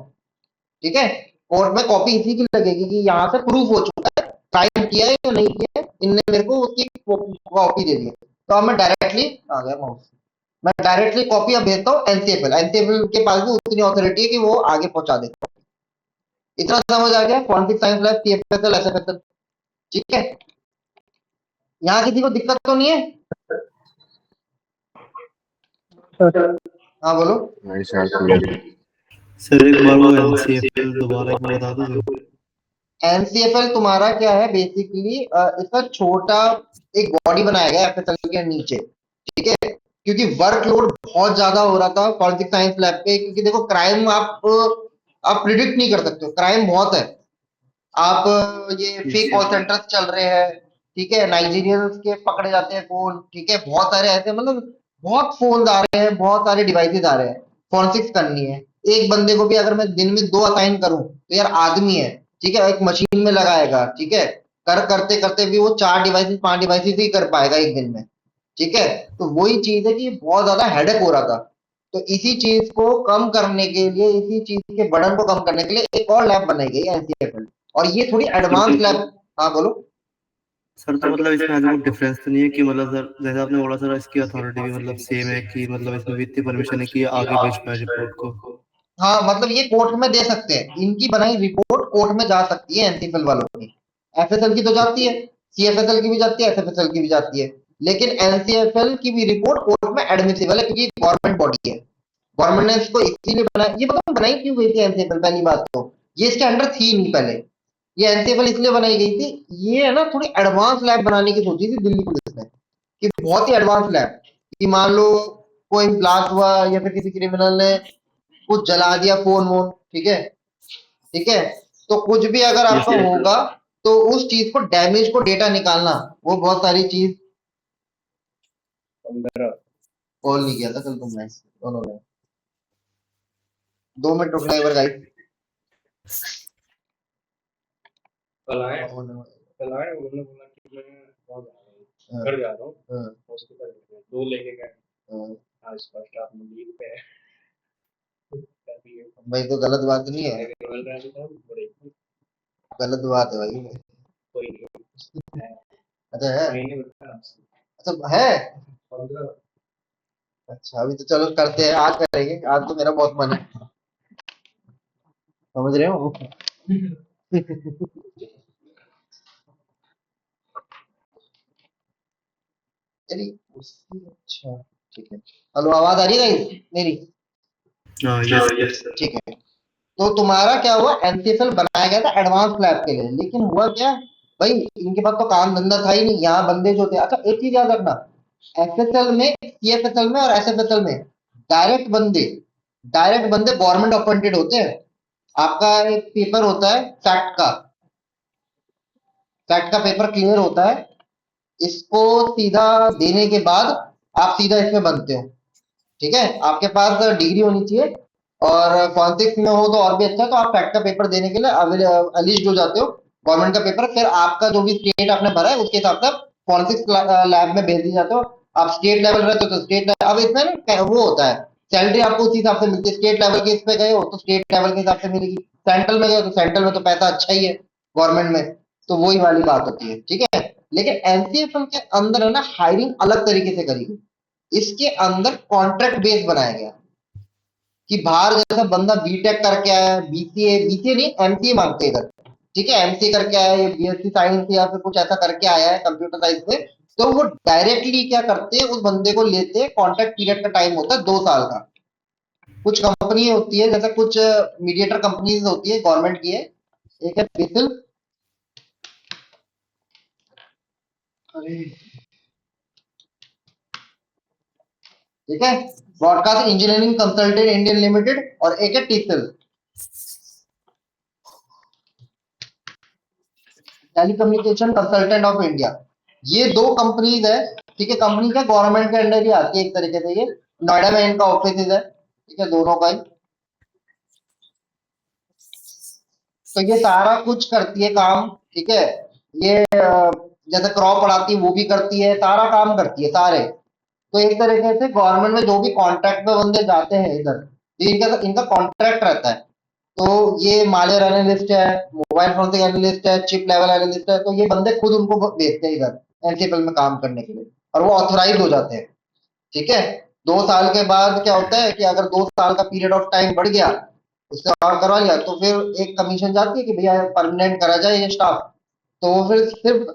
ठीक है। कोर्ट में कॉपी इसी की लगेगी कि यहाँ से प्रूफ हो चुका है, क्राइम किया है या नहीं किया है, इनने मेरे को उसकी कॉपी दे दी है। तो अब मैं डायरेक्टली आ गया माउस, मैं डायरेक्टली कॉपी अब भेजता हूँ एनसीएफएल के पास भी उतनी ऑथोरिटी है कि वो आगे पहुंचा दे। इतना समझ आ गया, forensic science lab, CFSL, SFSL, ठीक है। यहाँ किसी को दिक्कत तो नहीं है? हाँ बोलो। नहीं सर, क्लियर। सर एक बार वो NCFL दोबारा एक बार बता दो। एनसीएफएल तुम्हारा क्या है बेसिकली, इसका छोटा एक बॉडी बनाया गया FSL के नीचे, ठीक है। क्योंकि वर्कलोड बहुत ज्यादा हो रहा था फॉरेंसिक साइंस लैब पे, क्योंकि देखो क्राइम आप प्रिडिक्ट नहीं कर सकते हो, क्राइम बहुत है। आप ये फेक कॉल सेंटर्स चल रहे हैं, ठीक है, नाइजीरियंस के पकड़े जाते हैं फोन, ठीक है, बहुत सारे ऐसे, मतलब बहुत फोन आ रहे हैं, बहुत सारे डिवाइसेस आ रहे हैं, फॉरेंसिक्स करनी है। एक बंदे को भी अगर मैं दिन में 2 असाइन करूं, तो यार आदमी है, ठीक है, एक मशीन में लगाएगा, ठीक है, करते करते भी वो 4 डिवाइसेस 5 डिवाइसेस ही कर पाएगा एक दिन में, ठीक है। तो वही चीज है कि बहुत ज्यादा हेडेक हो रहा था, तो इसी चीज को कम करने के लिए, इसी चीज के बर्डन को कम करने के लिए एक और लैब बनाई गई है NCFL, और ये थोड़ी एडवांस लैब। हाँ बोलो। सर तो मतलब इसमें आगे कोई डिफरेंस तो नहीं है कि मतलब सर जैसे आपने बोला सर इसकी अथॉरिटी भी मतलब सेम है कि मतलब इसमें भी इतनी परमिशन है कि ये आगे भेज पाए रिपोर्ट को? हाँ मतलब ये कोर्ट में दे सकते हैं, इनकी बनाई रिपोर्ट कोर्ट में जा सकती है एनसीएफएल वालों की, FSL की तो जाती है, CFSL की भी जाती है, SFSL की भी जाती है, लेकिन NCFL की भी रिपोर्ट कोर्ट में एडमिसिबल है क्योंकि गवर्नमेंट बॉडी है। गवर्नमेंट ने इसको इसीलिए बनाया, ये पता बनाई क्यों गई थी NCFL, पहली बात तो ये इसके अंडर थी नहीं पहले। ये एनसीएफएल इसलिए बनाई गई थी, ये है ना थोड़ी एडवांस लैब बनाने की सोची थी दिल्ली पुलिस ने, कि बहुत ही एडवांस लैब, कि मान लो कोई ब्लास्ट हुआ या फिर किसी क्रिमिनल ने कुछ जला दिया फोन वोन, ठीक है, ठीक है, तो कुछ भी अगर Yes, आपका yes. होगा तो उस चीज को, डैमेज को डेटा निकालना, वो बहुत सारी चीज। 15 कॉल नहीं किया था कल तुमने उन्होंने, 2 मिनट रुकना एक बार गाइस। कल आए उन्होंने बोला कि मैं बहुत घर जा रहा हूँ, हॉस्पिटल में 2 लेके गए, आज फर्स्ट हाफ में लीव पे है। भाई तो गलत बात नहीं है, गलत बात है भाई। कोई नहीं अच्छा है, महीने में अच्छा है, 15 अच्छा अभी तो चलो करते हैं, आज करेंगे, आज तो मेरा बहुत मन है, समझ रहे हो। चलिए अच्छा ठीक है। हेलो, आवाज आ रही है गाइस मेरी? Yes. ठीक है। तो तुम्हारा क्या हुआ, एनसीएफएल बनाया गया था एडवांस लैब के लिए, लेकिन हुआ क्या भाई, इनके पास तो काम धंधा था ही नहीं, यहाँ बंदे जो थे। अच्छा एक चीज याद रखना, एफएसएल में, सीएफएसएल में और एसएफएसएल में डायरेक्ट बंदे गवर्नमेंट अपॉइंटेड होते हैं। आपका एक पेपर होता है फैक्ट का पेपर क्लियर होता है, इसको सीधा देने के बाद आप सीधा इसमें बनते हो, ठीक है। आपके पास डिग्री होनी चाहिए, और फॉरेंसिक्स में हो तो और भी अच्छा है, तो आप फैक्ट का पेपर देने के लिए एलिजिबल हो जाते हो। गवर्नमेंट का पेपर, फिर आपका जो भी स्टेट आपने भरा है उसके हिसाब से आप फॉरेंसिक्स लैब में भेज दिए जाते हो। आप स्टेट लेवल रहते हो तो स्टेट लेवल, अब इसमें ना वो होता है, सैलरी आपको उसी हिसाब से मिलती है। स्टेट लेवल के इस पे गए हो तो स्टेट लेवल के हिसाब से मिलेगी, सेंट्रल में गए तो सेंट्रल में तो पैसा अच्छा ही है गवर्नमेंट में, तो वही वाली बात होती है, ठीक है। लेकिन एनसीएफएल के अंदर है ना हायरिंग अलग तरीके से करी गई। इसके अंदर कॉन्ट्रैक्ट बेस बनाया गया, कि बाहर जैसा बंदा बीटेक करके आया है, बीसीए नहीं एमसीए मांगते हैं इधर, ठीक है, एमसीए करके आया है, बीएससी साइंस या फिर कुछ ऐसा करके आया है कंप्यूटर साइंस में, तो वो डायरेक्टली क्या करते हैं, उस बंदे को लेते हैं। कॉन्ट्रैक्ट पीरियड का टाइम होता है 2 साल का। कुछ कंपनी होती है, जैसे कुछ मीडिएटर कंपनीज होती है गवर्नमेंट की है, एक है बिसिल, अरे ठीक है, broadcast engineering consultant Indian limited, और एक है टीसिल, टेलीकम्युनिकेशन कंसल्टेंट ऑफ इंडिया। ये 2 कंपनीज है, ठीक है, कंपनी का गवर्नमेंट के अंडर ही आती है एक तरीके से। ये नोएडा में इनका ऑफिस है, ठीक है, दोनों का ही। तो ये सारा कुछ करती है काम, ठीक है। ये जैसे क्रॉप पढ़ाती है वो भी करती है, सारा काम करती है सारे। तो एक तरीके से गवर्नमेंट में जो भी कॉन्ट्रैक्ट पे बंदे जाते हैं इधर, ये इनका इनका कॉन्ट्रैक्ट रहता है। तो ये मालियर एनालिस्ट है, मोबाइल फोरेंसिक एनालिस्ट है, चिप लेवल एनालिस्ट है, तो ये बंदे खुद उनको भेजते हैं इधर एनसीएफएल में काम करने के लिए, और वो ऑथोराइज हो जाते हैं, ठीक है। 2 साल के बाद क्या होता है कि अगर 2 साल का पीरियड ऑफ टाइम बढ़ गया, उससे और करवा लिया, तो फिर एक कमीशन जाती है कि भैया परमानेंट करा जाए ये स्टाफ। तो वो फिर सिर्फ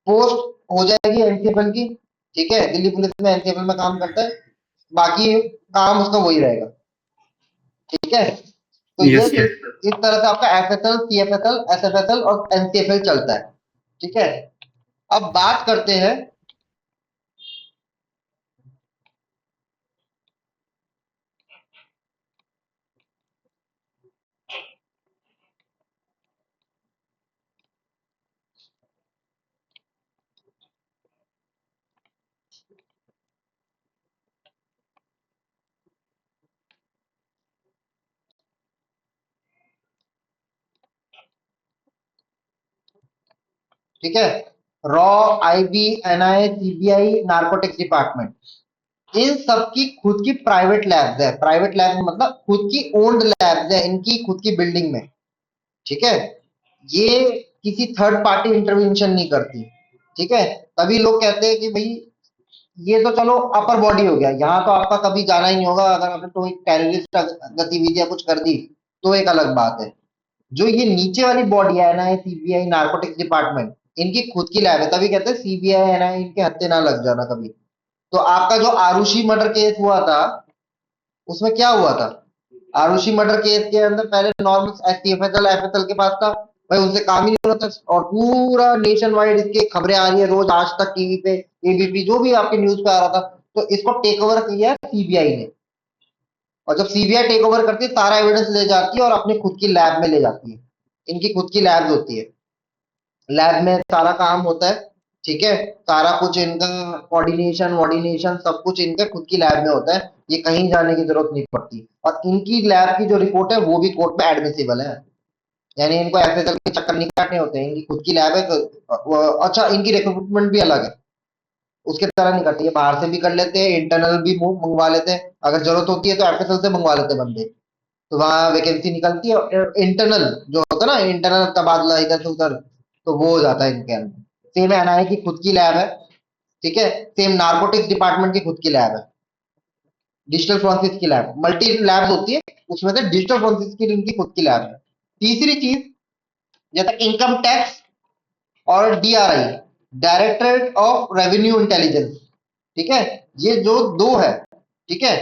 पोस्ट हो जाएगी एनसीएफएल की, ठीक है, दिल्ली पुलिस में एनसीएफएल में काम करता है, बाकी काम उसका वही रहेगा, ठीक है। तो ये Yes. इस तरह से आपका एफएसएल, सीएफएसएल, एसएफएसएल और एनसीएफएल चलता है, ठीक है। अब बात करते हैं, ठीक है, रॉ, IB, NI, CBI, narcotics department, इन सब की खुद की प्राइवेट लैब्स है। प्राइवेट लैब मतलब खुद की ओन्ड लैब्स है, इनकी खुद की बिल्डिंग में, ठीक है। ये किसी थर्ड पार्टी इंटरवेंशन नहीं करती, ठीक है। तभी लोग कहते हैं कि भाई ये तो चलो अपर बॉडी हो गया, यहाँ तो आपका कभी जाना ही नहीं होगा, अगर आपने तो टेररिस्ट गतिविधियां कुछ कर दी तो एक अलग बात है। जो ये नीचे वाली बॉडी है ना, सीबीआई, नार्कोटिक्स डिपार्टमेंट, इनकी खुद की लैब है, तभी कहते हैं सीबीआई है ना, इनके हत्थे ना लग जाना कभी। तो आपका जो आरुषि मर्डर केस हुआ था, उसमें क्या हुआ था, आरुषि मर्डर केस के अंदर पहले नॉर्मल एफएसएल एफएसएल के पास था भाई, उनसे काम ही नहीं होता और पूरा नेशन वाइड इसकी खबरें आ रही है रोज, आज तक टीवी पे, एबीपी, जो भी आपके न्यूज पे आ रहा था। तो इसको टेक ओवर किया सीबीआई ने, और जब सीबीआई टेक ओवर करती है सारा एविडेंस ले जाती है और अपनी खुद की लैब में ले जाती है। इनकी खुद की लैब होती है, लैब में सारा काम होता है, ठीक है। सारा कुछ इनका कोऑर्डिनेशन वॉर्डिनेशन सब कुछ इनका खुद की लैब में होता है, ये कहीं जाने की जरूरत नहीं पड़ती। और इनकी लैब की जो रिपोर्ट है वो भी कोर्ट में एडमिसिबल है, यानी इनको एफएसएल के चक्कर नहीं काटने होते हैं, इनकी खुद की लैब है। अच्छा, इनकी रिक्रूटमेंट भी अलग है, उसके तरह नहीं करती है, बाहर से भी कर लेते हैं, इंटरनल भी मंगवा लेते हैं, अगर जरूरत होती है तो एफएसएल से मंगवा लेते हैं बंदे, तो वहां वैकेंसी निकलती है। इंटरनल जो होता है ना, इंटरनल तबादला इधर से उधर, तो वो हो जाता है इनके अंदर। सेम एनआईए की खुद की लैब है, ठीक है। सेम नारकोटिक्स डिपार्टमेंट की खुद की लैब है, डिजिटल फोरेंसिक्स की लैब, मल्टी लैब होती है, उसमें से डिजिटल फोरेंसिक्स की इनकी खुद की लैब है। तीसरी चीज, जैसे इनकम टैक्स और DRI, directorate of revenue intelligence, ठीक है, ये जो दो है, ठीक है।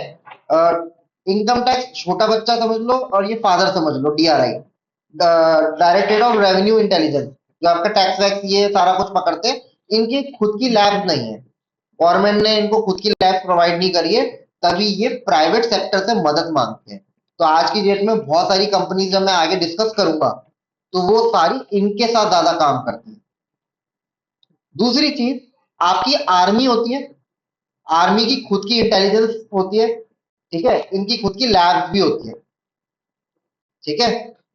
इनकम टैक्स छोटा बच्चा समझ लो और ये फादर समझ लो, DRI, directorate of revenue intelligence, जो आपका टैक्स वैक्स ये सारा कुछ पकड़ते हैं, इनकी खुद की लैब नहीं है, गवर्नमेंट ने इनको खुद की लैब प्रोवाइड नहीं करी है, तभी ये प्राइवेट सेक्टर से मदद मांगते हैं। तो आज की डेट में बहुत सारी कंपनीज, जब मैं आगे डिस्कस करूंगा, तो वो सारी इनके साथ ज्यादा काम करती है। दूसरी चीज, आपकी आर्मी होती है, आर्मी की खुद की इंटेलिजेंस होती है, ठीक है, इनकी खुद की लैब भी होती है, ठीक है।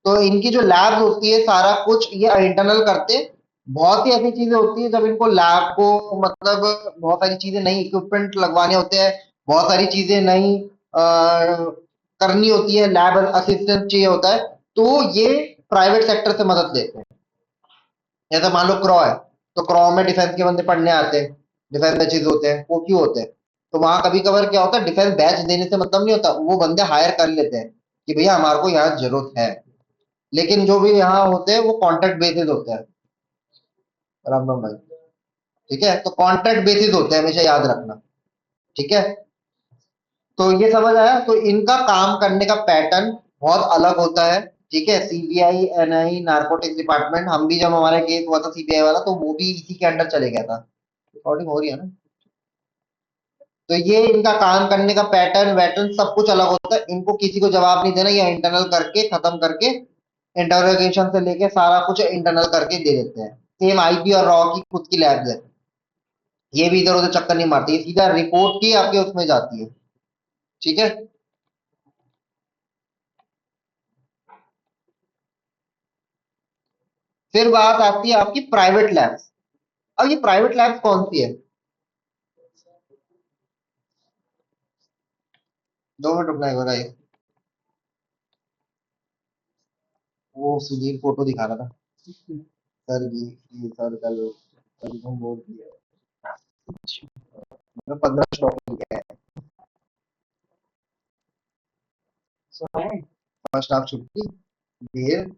तो इनकी जो लैब होती है सारा कुछ ये इंटरनल करते हैं। बहुत ही ऐसी चीजें होती है जब इनको लैब को, मतलब बहुत सारी चीजें, नई इक्विपमेंट लगवाने होते हैं, बहुत सारी चीजें नई करनी होती है, लैब असिस्टेंट चाहिए होता है, तो ये प्राइवेट सेक्टर से मदद लेते हैं। जैसे मान लो क्रॉ है, तो क्रॉ में डिफेंस के बंदे पढ़ने आते हैं, डिफेंस बैचेज होते हैं, वो क्यों होते हैं? तो वहां कभी कभार क्या होता है, डिफेंस बैच देने से मतलब नहीं होता, वो बंदे हायर कर लेते हैं कि भैया हमारे को यहाँ जरूरत है, लेकिन जो भी यहाँ होते हैं वो कॉन्ट्रैक्ट बेसिस होते हैं। राम राम भाई, ठीक है, तो कॉन्ट्रैक्ट बेसिस होते हैं, हमेशा याद रखना, ठीक है। तो ये समझ आया, तो इनका काम करने का पैटर्न बहुत अलग होता है, ठीक है। सीबीआई, एनआई, नारकोटिक्स डिपार्टमेंट, हम भी जब हमारा केस हुआ था सीबीआई वाला, तो वो भी इसी के अंडर चले गया था। रिकॉर्डिंग हो रही है ना? तो ये इनका काम करने का पैटर्न वैटर्न सब कुछ अलग होता है, इनको किसी को जवाब नहीं देना, ये इंटरनल करके खत्म करके, इंटरोगेशन से लेके सारा कुछ इंटरनल करके दे देते हैं। सेम आईपी और रॉ की खुद की लैब है, ये भी इधर उधर चक्कर नहीं मारती, ये सीधा रिपोर्ट की आपके उसमें जाती है, ठीक है। फिर बात आती है आपकी प्राइवेट लैब्स। अब ये प्राइवेट लैब्स कौन सी है? 2 मिनट रुकना है भाई, वो सुधीर फोटो दिखा रहा था सर जी की, सर कल तुम बोल दिया, 15 स्टॉक लिया है, फर्स्ट हाफ छुट्टी देर।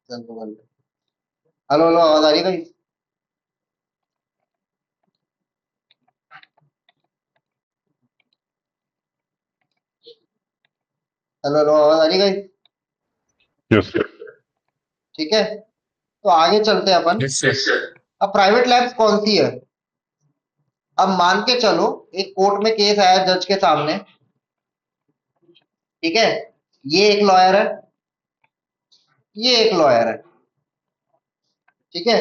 चल तो बोल, हेलो हेलो, आवाज आ रही है भाई? हेलो हेलो, आवाज आ रही है भाई? Yes sir. ठीक है, तो आगे चलते हैं अपन। Yes sir. अब प्राइवेट लैब्स कौन सी है? अब मान के चलो एक कोर्ट में केस आया जज के सामने, ठीक है, ये एक लॉयर है, ये एक लॉयर है, ठीक है।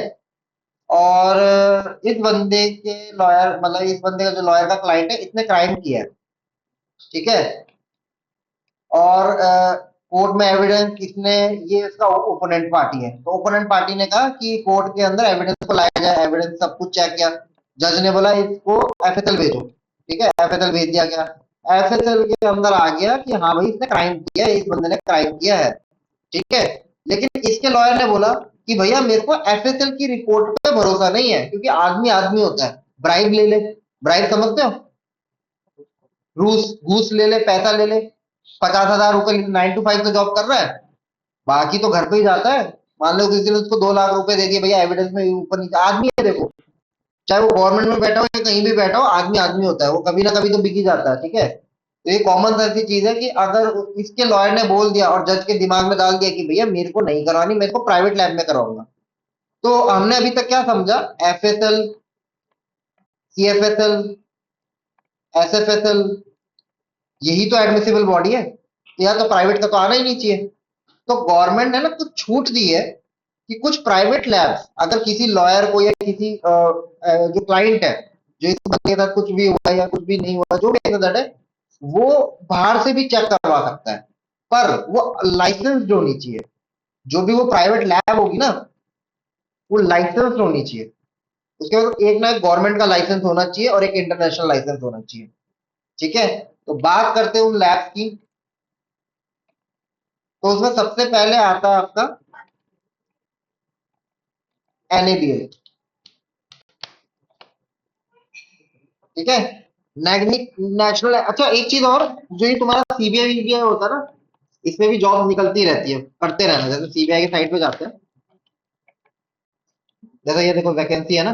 और इस बंदे के लॉयर, मतलब इस बंदे का जो लॉयर का क्लाइंट है, इसने क्राइम किया है, ठीक है। और कोर्ट में एविडेंस किसने, ये इसका ओपोनेंट पार्टी है, तो ओपोनेंट पार्टी ने कहा कि कोर्ट के अंदर एविडेंस को लाया जाए, एविडेंस सब कुछ चेक किया, जज ने बोला इसको एफएसएल भेजो, ठीक है, एफएसएल भेज दिया गया। एफएसएल के अंदर आ गया कि हाँ भाई इसने क्राइम किया है, इस बंदे ने क्राइम किया है, ठीक है। लेकिन इसके लॉयर ने बोला कि भैया मेरे को एफएसएल की रिपोर्ट पे भरोसा नहीं है, क्योंकि आदमी आदमी होता है, ब्राइब ले ले, ब्राइब समझते हो, घूस घूस ले ले, पैसा ले ले, 50,000 रुपए 9 to 5 से जॉब कर रहा है, बाकी तो घर पे ही जाता है। मान लो किसी ने उसको 2 लाख रुपए दे दिए, भैया एविडेंस में ऊपर नीचे, आदमी है देखो, चाहे वो गवर्नमेंट में बैठा हो या कहीं भी बैठा हो, आदमी आदमी होता है, वो कभी ना कभी तो बिक ही जाता है, ठीक है। तो ये कॉमन सेंस की चीज है कि अगर इसके लॉयर ने बोल दिया और जज के दिमाग में डाल दिया कि भैया मेरे को नहीं करवानी, मेरे को प्राइवेट लैब में करवाऊंगा, तो हमने अभी तक क्या समझा, एफएसएल, सीएफएसएल, एसएफएसएल, यही तो एडमिसिबल बॉडी है, तो या तो प्राइवेट का तो आना ही नहीं चाहिए। तो गवर्नमेंट ने ना कुछ छूट दी है कि कुछ प्राइवेट लैब्स अगर किसी लॉयर को या किसी जो क्लाइंट है, जो इस बंदे के साथ कुछ भी हुआ या कुछ भी नहीं हुआ, जो भी है, वो बाहर से भी चेक करवा सकता है, पर वो लाइसेंस्ड होनी चाहिए। जो भी वो प्राइवेट लैब होगी ना, वो लाइसेंस्ड होनी चाहिए। उसके बाद एक ना गवर्नमेंट का लाइसेंस होना चाहिए और एक इंटरनेशनल लाइसेंस होना चाहिए, ठीक है। तो बात करते हैं उन लैब्स की। तो उसमें सबसे पहले आता है आपका एनएबीएल, ठीक है, नेशनल। अच्छा एक चीज और, जो ये तुम्हारा सीबीआई वीबीआई होता है ना, इसमें भी जॉब निकलती रहती है, करते रहना। जैसे सीबीआई की साइट पे जाते हैं, जैसे ये देखो वैकेंसी है ना,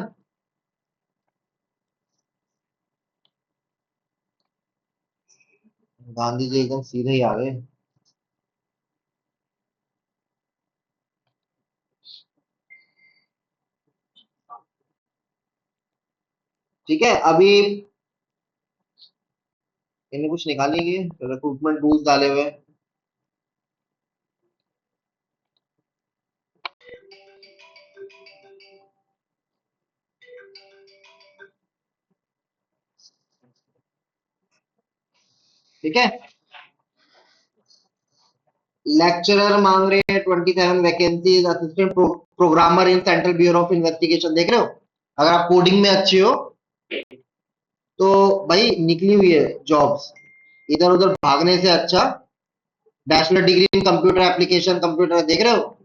गांधी जी एकदम सीधे ही आ गए। ठीक है, अभी इन्हें कुछ निकालेंगे, रिक्रूटमेंट रूल्स डाले हुए हैं। ठीक है, लेक्चरर मांग रहे हैं 27 vacancies, assistant programmer in central bureau of investigation, देख रहे हो। अगर आप कोडिंग में अच्छे हो तो भाई निकली हुई है जॉब्स, इधर उधर भागने से अच्छा bachelor degree in computer application, computer, देख रहे हो।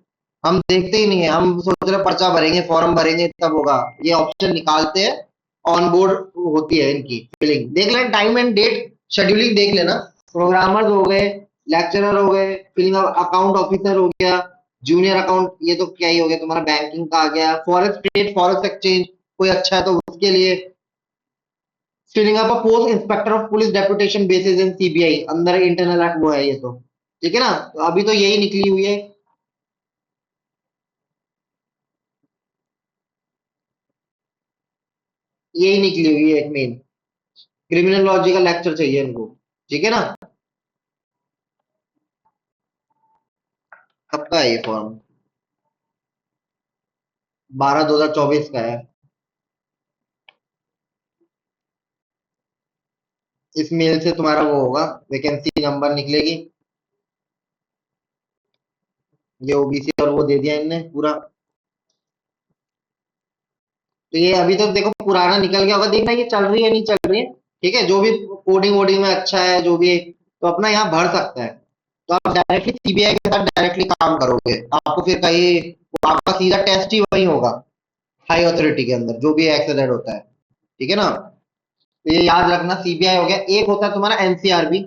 हम देखते ही नहीं है, हम सोच रहे पर्चा भरेंगे, फॉर्म भरेंगे, तब होगा। ये ऑप्शन निकालते हैं, ऑन बोर्ड होती है इनकी फिलिंग, देख लेना टाइम एंड डेट, शेड्यूलिंग देख लेना। प्रोग्रामर्स हो गए, लेक्चरर हो गए, फिलिंग अकाउंट ऑफिसर हो गया, जूनियर अकाउंट, ये तो क्या ही हो गया तुम्हारा, बैंकिंग का आ गया, फॉरेस्ट स्टेट फॉरेस्ट एक्सचेंज, कोई अच्छा है तो उसके लिए। Filling up a post inspector of police deputation basis in CBI, अंदर इंटरनल एक्ट वो है ये तो, ठीक है ना। तो अभी तो यही निकली हुई है, यही निकली हुई है एक मेन, क्रिमिनोलॉजी का लेक्चर चाहिए इनको, ठीक है ना। कब का है ये फॉर्म, 12/2024 का है। इस मेल से तुम्हारा वो होगा, वैकेंसी नंबर निकलेगी, ये ओबीसी और वो दे दिया इनने पूरा। तो ये अभी तक देखो पुराना निकल गया होगा, देखना ये चल रही है नहीं चल रही है, ठीक है। जो भी कोडिंग वोडिंग में अच्छा है, जो भी, तो अपना यहाँ भर सकता है। तो आप डायरेक्टली सीबीआई के साथ डायरेक्टली काम करोगे, आपको फिर कहीं आपका सीधा टेस्ट ही वही होगा, हाई अथॉरिटी के अंदर जो भी एक्सेलेंट होता है, ठीक है ना। तो ये याद रखना, सीबीआई हो गया, एक होता है तुम्हारा एनसीआरबी,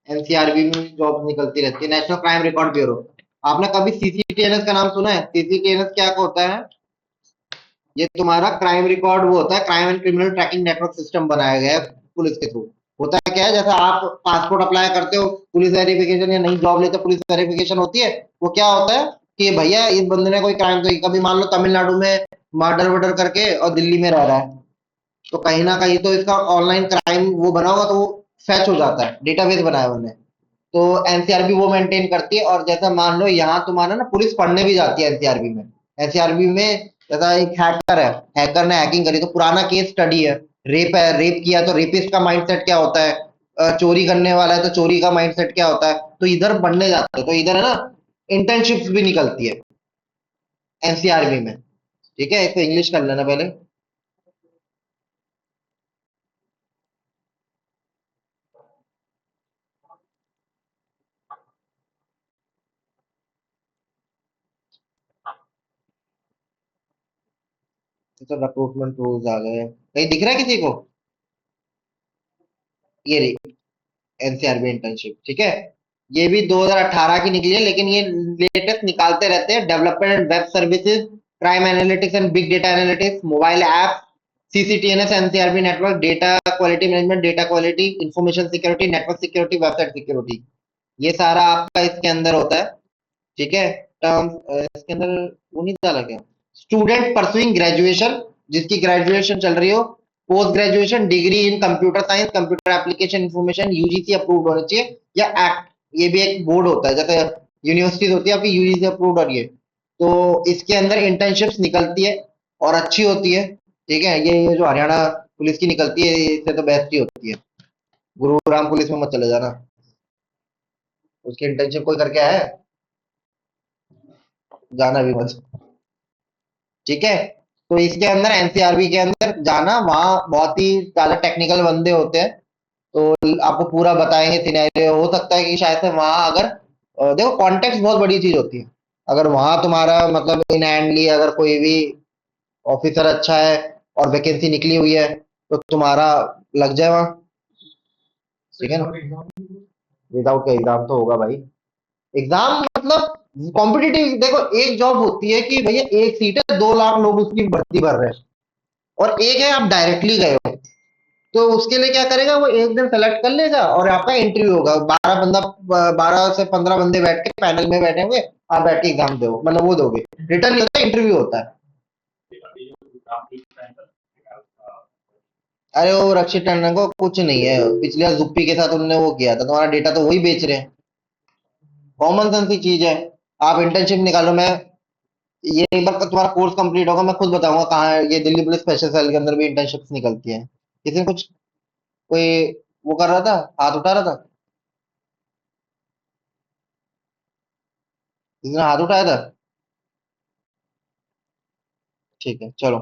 एनसीआरबी में जॉब निकलती रहती है, नेशनल क्राइम रिकॉर्ड ब्यूरो। आपने कभी सीसीटीएनएस का नाम सुना है, सीसीटीएनएस क्या होता है, ये तुम्हारा क्राइम रिकॉर्ड वो होता है, crime and criminal tracking network system बनाया गया है पुलिस के थ्रू। होता है क्या है, जैसा आप पासपोर्ट अप्लाई करते हो, पुलिस वेरिफिकेशन या नई जॉब लेते हो, पुलिस वेरिफिकेशन होती है, वो क्या होता है कि भैया इस बंदे ने कोई क्राइम तो, कभी मान लो तमिलनाडु में मर्डर वर्डर करके और दिल्ली में रह रहा है, तो कहीं ना कहीं तो इसका ऑनलाइन क्राइम वो बना होगा, तो वो फैच हो जाता है, डेटाबेस बनाया उन्होंने। तो एनसीआरबी वो मेंटेन करती है। और जैसा मान लो यहाँ तुम्हारा ना पुलिस पढ़ने भी जाती है एनसीआरबी में, एनसीआरबी में जैसा एक हैकर है, हैकर ने हैकिंग करी तो पुराना केस स्टडी है, रेप है, रेप किया तो रेपिस्ट का माइंडसेट क्या होता है, चोरी करने वाला है तो चोरी का माइंडसेट क्या होता है, तो इधर पढ़ने जाते हैं। तो इधर है ना इंटर्नशिप्स भी निकलती है एनसीआरबी में, ठीक है। इसको इंग्लिश कर लेना पहले। तो रिक्रूटमेंट रूल्स आ गए, कहीं दिख रहा है किसी को, ये एनसीआरबी इंटर्नशिप, ठीक है। ये भी 2018 की निकली है, लेकिन ये लेटेस्ट निकालते रहते हैं, development and web services crime analytics and big data analytics, mobile apps, CCTNS, NCRB network, data quality management, data quality, information security, network security, website security, ये सारा आपका इसके अंदर होता है। ठीक है, टर्म्स इसके अंदर वो नहीं डाला क्या, स्टूडेंट परसुइंग ग्रेजुएशन, जिसकी ग्रेजुएशन चल रही हो, post graduation degree in computer science, computer application information, UGC approved होना चाहिए, या एक्ट, ये भी एक बोर्ड होता है, जैसे यूनिवर्सिटीज होती है आपकी यूजीसी अप्रूव्ड, और ये तो इसके अंदर इंटर्नशिप्स निकलती है और अच्छी होती है। ठीक है, ये जो हरियाणा पुलिस की निकलती है इससे तो बेस्ट ही होती है। गुरुग्राम पुलिस में मत चले जाना, उसकी इंटर्नशिप कोई करके आया है, जाना भी मत। ठीक है, तो इसके अंदर एनसीआरबी के अंदर जाना, वहां बहुत ही ज्यादा टेक्निकल बंदे होते हैं, तो आपको पूरा बताएंगे सिनेरियो। हो सकता है कि शायद से वहां अगर देखो कॉन्टेक्स्ट बहुत बड़ी चीज होती है, अगर वहां तुम्हारा मतलब इन हैंडली अगर कोई भी ऑफिसर अच्छा है और वैकेंसी निकली हुई है तो तुम्हारा लग जाए वहां। ठीक है ना, विदाउट का एग्जाम तो होगा भाई, एग्जाम मतलब कॉम्पिटिटिव। देखो एक जॉब होती है कि भैया एक सीट है, 2 लाख लोग उसकी भर्ती भर रहे हैं, और एक है आप डायरेक्टली गए हो, तो उसके लिए क्या करेगा वो, एक दिन सेलेक्ट कर लेगा और आपका इंटरव्यू होगा, 12 से 15 बंदे बैठ के पैनल में बैठे हुए, आप बैठ के एग्जाम दो, मतलब वो दोगे, रिटर्न नहीं होता, इंटरव्यू होता है। अरे वो रक्षित टंडन को कुछ नहीं है, पिछले बार जुप्पी के साथ उन्होंने वो किया था, तुम्हारा डेटा तो वही बेच रहे हैं, कॉमन सेंस की चीज है। आप इंटर्नशिप निकालो, मैं ये एक बार तुम्हारा कोर्स कंप्लीट होगा मैं खुद बताऊंगा कहाँ है, ये दिल्ली पुलिस स्पेशल सेल के अंदर भी इंटर्नशिप्स निकलती है। किसी ने कुछ कोई वो कर रहा था, हाथ उठा रहा था, किसी ने हाथ उठाया था? ठीक है चलो,